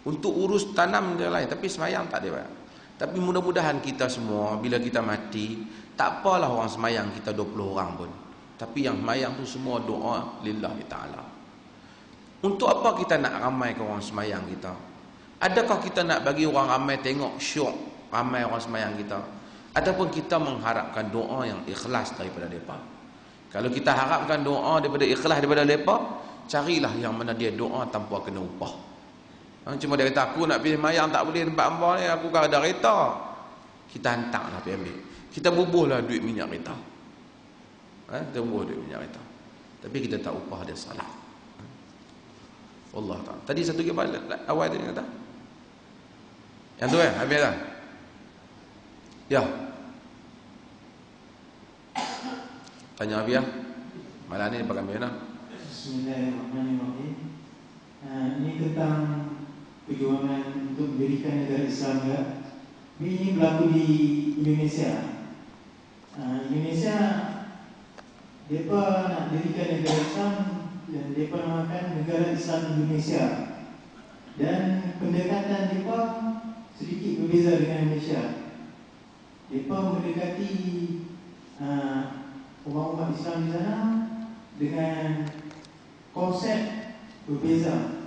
untuk urus tanam dia lain, tapi sembahyang tak dia bayar. Tapi mudah-mudahan kita semua bila kita mati, tak apalah orang sembahyang kita 20 orang pun, tapi yang sembahyang tu semua doa lillahi ta'ala. Untuk apa kita nak ramaikan orang sembahyang kita? Adakah kita nak bagi orang ramai tengok syok ramai orang sembahyang kita, ataupun kita mengharapkan doa yang ikhlas daripada mereka? Kalau kita harapkan doa daripada ikhlas daripada mereka, carilah yang mana dia doa tanpa kena upah. Cuma dia kata aku nak pergi sembahyang tak boleh tempat hamba ni, aku kan ada kereta, kita hantarlah pergi ambil, kita bubuhlah duit minyak kita, kita bubuh duit minyak kita, tapi kita tak upah dia salah. Allah Ta'ala. Tadi satu lagi awal tadi kata yang tu habis dah. Ya. Tanya Abia. Malam ni pakai mana? Bismillahirrahmanirrahim. Ini tentang perjuangan untuk mendirikan negara Islam ya. Ini berlaku di Indonesia. Indonesia mereka nak dirikan negara Islam dan mereka namakan negara Islam Indonesia. Dan pendekatan mereka sedikit berbeza dengan Malaysia. Mereka mendekati umat Islam di sana dengan konsep berbeza.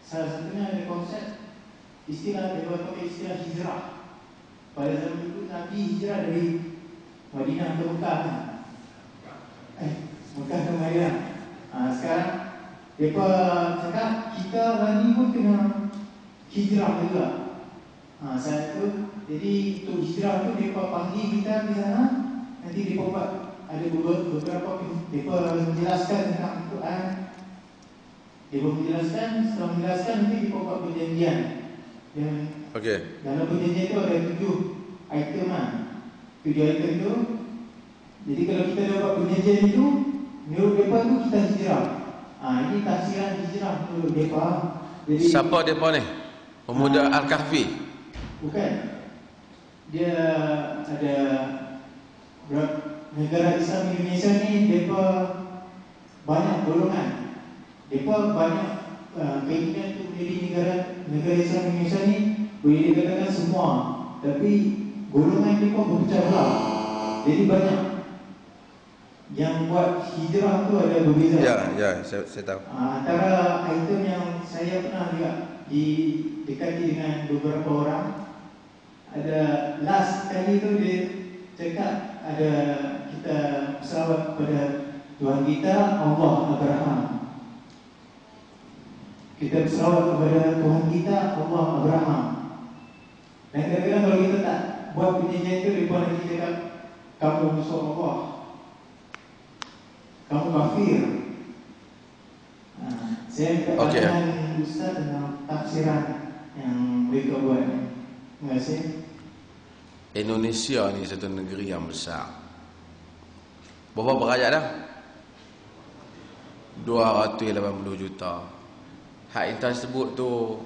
Salah satunya ada konsep istilah, mereka pakai istilah hijrah. Pada zaman itu Nabi hijrah dari Madinah ke Mekah. Mekah ke Madinah. Sekarang mereka cakap kita lagi pun kena hijrah juga. Saat itu, jadi untuk hijrah tu mereka panggil kita di sana. Nanti mereka buat ada beberapa mereka menjelaskan tentang Al-Quran. Mereka menjelaskan, setelah menjelaskan nanti mereka buat perjanjian. Dan dalam perjanjian itu ada 7 item lah. 7 item itu. Jadi kalau kita dapat perjanjian itu, menurut mereka tu kita hijrah. Ini tafsiran hijrah menurut mereka. Jadi, siapa mereka ni? Pemuda Al-Kahfi? Bukan. Dia ada negara Islam Indonesia ni, mereka banyak golongan. Mereka banyak keinginan untuk menjadi negara Islam Indonesia ni, boleh dikatakan semua. Tapi golongan mereka berpecah belah. Jadi banyak yang buat hijrah tu ada berbeza. Ya, saya tahu. Antara item yang saya pernah juga didekati dengan beberapa orang, ada last kali tu dia cakap ada kita bersalawat kepada Tuhan kita Allah Abraham. Kita bersalawat kepada Tuhan kita Allah Abraham. Dan kadang-kadang kalau kita tak buat perjanjian itu, mereka nanti cakap kamu musuh Allah, kamu kafir. Saya minta pandangan Ustaz dengan tafsiran yang mereka buat. Terima kasih. Indonesia ni satu negeri yang besar. Berapa rakyat dah? 280 juta. Hak intan sebut tu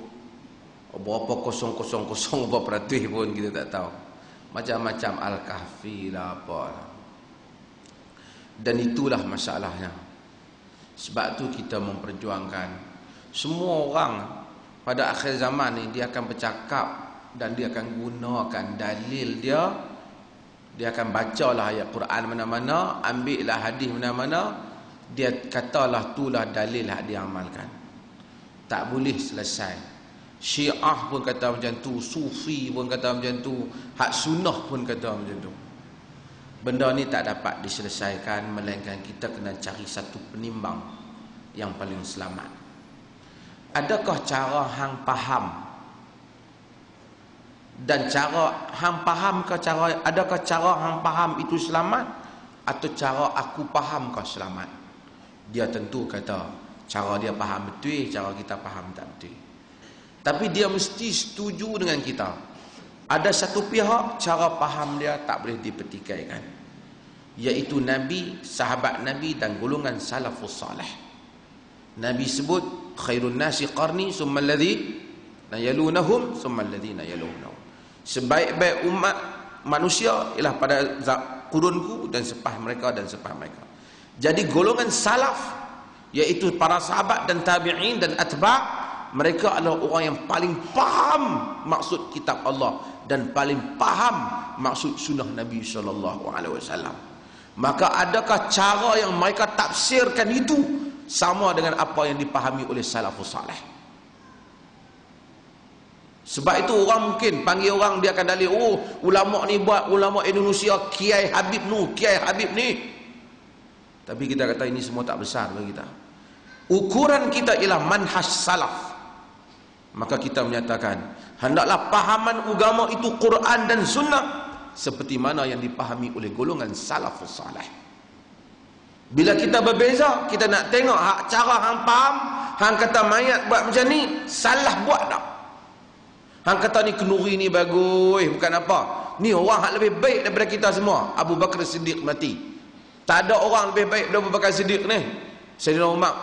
berapa 000 berapa peratus pun kita tak tahu. Macam-macam Al-Kahfi lah apa. Dan itulah masalahnya. Sebab tu kita memperjuangkan semua orang pada akhir zaman ni dia akan bercakap dan dia akan gunakan dalil dia. Dia akan bacalah ayat Quran mana-mana, ambillah hadis mana-mana, dia katalah itulah dalil hak dia amalkan. Tak boleh selesai. Syiah pun kata macam tu, Sufi pun kata macam tu, hak sunnah pun kata macam tu. Benda ni tak dapat diselesaikan, melainkan kita kena cari satu penimbang yang paling selamat. Adakah cara hang faham? Dan cara hang faham ke cara, adakah cara hang faham itu selamat atau cara aku faham kau selamat? Dia tentu kata cara dia faham betul, cara kita faham tak betul. Tapi dia mesti setuju dengan kita. Ada satu pihak cara faham dia tak boleh dipertikaikan, iaitu Nabi, sahabat Nabi dan golongan salafus salih. Nabi sebut khairun nasi qarni summa alladhina yalunahum summa alladhina yalunahum. Sebaik-baik umat manusia ialah pada kurunku dan sepah mereka dan sepah mereka. Jadi golongan salaf, iaitu para sahabat dan tabi'in dan atba', mereka adalah orang yang paling faham maksud kitab Allah dan paling faham maksud sunnah Nabi SAW. Maka adakah cara yang mereka tafsirkan itu sama dengan apa yang dipahami oleh salafus salih? Sebab itu orang mungkin panggil orang, dia akan dalil, oh ulama ni buat, ulama Indonesia Kiai Habib nu, Kiai Habib ni. Tapi kita kata ini semua tak besar bagi kita. Ukuran kita ialah manhaj salaf. Maka kita menyatakan hendaklah pahaman agama itu Quran dan sunnah seperti mana yang dipahami oleh golongan salafus salih. Bila kita berbeza, kita nak tengok hak cara hang faham, hang kata mayat buat macam ni, salah buat tak? Hang kata ni kenduri ni bagus, bukan apa. Ni orang hak lebih baik daripada kita semua. Abu Bakar Siddiq mati. Tak ada orang lebih baik daripada Abu Bakar Siddiq ni. Sayyidina Umar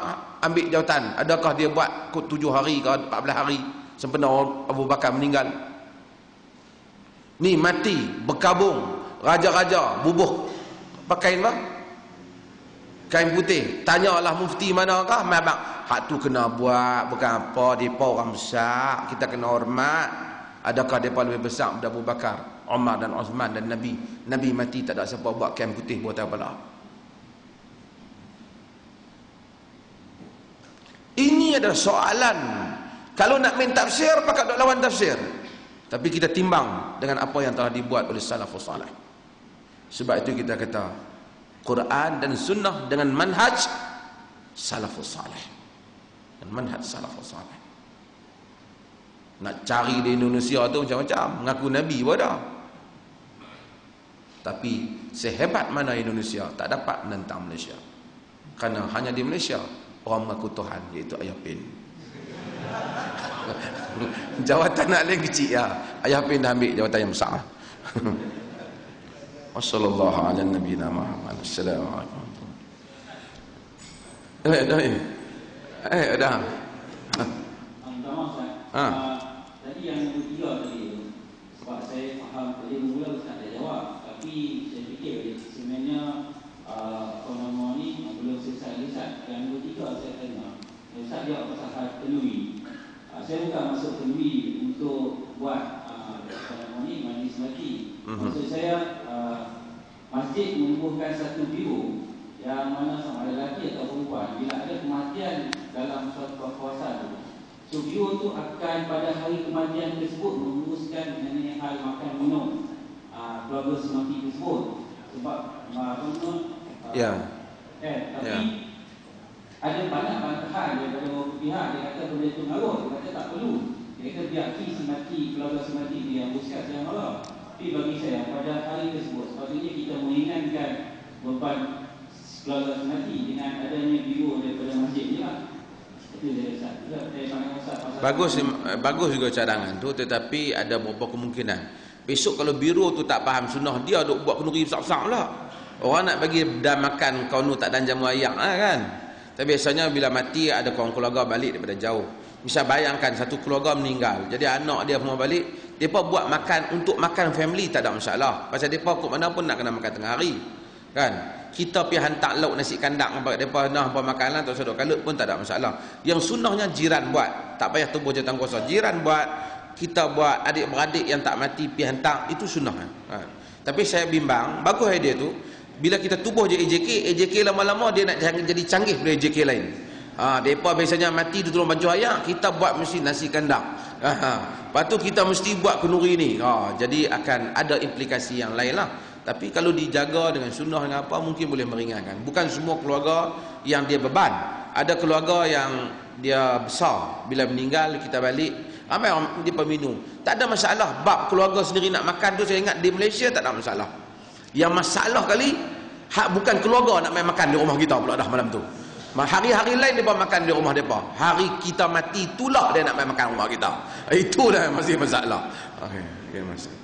ambil jawatan. Adakah dia buat 7 hari ke 14 hari sempena Abu Bakar meninggal? Ni mati, berkabung, raja-raja bubuh pakai apa? Kain putih. Tanyalah mufti manakah? Memang hak tu kena buat, bukan apa, depa orang besar, kita kena hormat. Adakah depa lebih besar daripada Abu Bakar, Umar dan Uthman dan Nabi? Nabi mati tak ada siapa buat kain putih buat apa lah. Ini adalah soalan. Kalau nak main tafsir, pakat dok lawan tafsir. Tapi kita timbang dengan apa yang telah dibuat oleh salafus salih. Sebab itu kita kata Quran dan sunnah dengan manhaj salafus salih. Dan manhaj salafus salih. Nak cari di Indonesia tu macam-macam, mengaku Nabi pun ada. Tapi sehebat mana Indonesia tak dapat menentang Malaysia. Kerana hanya di Malaysia orang mengaku Tuhan, iaitu Ayah Pin. Jawatan nak lain kecil ya. Ayah Pin dah ambil jawatan yang besar. Wassallallahu ala nabiyina Muhammad. Assalamualaikum. Dah. Tadi yang nombor 3 tadi, sebab saya faham tadi mula Ustaz dah jawab, tapi saya fikir sebenarnya apa nama ni belum selesai Ustaz. Yang nombor 3 saya tanya, Ustaz jawab pasal kenduri. Saya bukan masuk kenduri untuk buat apa nama ni majlis mati. Maksud saya masjid menubuhkan satu biro yang mana sama ada lelaki atau perempuan, bila ada kematian dalam suatu kawasan, so biro tu akan pada hari kematian tersebut menguruskan mengenai hal makan minum keluarga semati tersebut. Sebab tapi ada banyak bantahan daripada beberapa pihak. Dia kata benda itu ngarut, dia kata tak perlu. Dia kata biar semati, keluarga semati dia yang uruskan siang malam. Tapi bagi saya, pada hari tersebut sepatutnya kita mengingatkan beban keluarga semati dengan adanya biro daripada masjid ni lah. Itu saya rasa. Saya pandang Ustaz pasal Bagus juga cadangan tu, tetapi ada beberapa kemungkinan. Besok kalau biro tu tak faham sunnah, dia duk buat kenduri besar-besar pula. Orang nak bagi dah makan kau nu tak dan jamu ayak lah kan. Tapi biasanya bila mati ada kawan keluarga balik daripada jauh. Misal bayangkan satu keluarga meninggal, jadi anak dia semua balik, depa buat makan untuk makan family tak ada masalah. Pasal depa kok mana pun nak kena makan tengah hari. Kan? Kita pergi hantar lauk nasi kandang bagi depa nah apa makanan tak sedap kalut pun tak ada masalah. Yang sunnahnya jiran buat, tak payah tubuh jatang kuasa. Jiran buat, kita buat, adik-beradik yang tak mati pergi hantar, itu sunnah. Kan? Tapi saya bimbang, bagus idea tu. Bila kita tubuh je AJK lama-lama dia nak jadi canggih daripada AJK lain. Depa biasanya mati tu tolong baju ayak, kita buat mesti nasi kandang. Lepas tu kita mesti buat kenduri ni. Jadi akan ada implikasi yang lain lah. Tapi kalau dijaga dengan sunnah dengan apa, mungkin boleh meringankan. Bukan semua keluarga yang dia beban. Ada keluarga yang dia besar, bila meninggal kita balik, ramai orang dia peminum. Tak ada masalah. Bab keluarga sendiri nak makan tu, saya ingat di Malaysia tak ada masalah. Yang masalah kali bukan keluarga nak main makan di rumah kita pula dah malam tu. Hari-hari lain dia makan di rumah depa. Hari kita mati itulah dia nak main makan rumah kita. Itu dah masih masalah. Okey, masalah.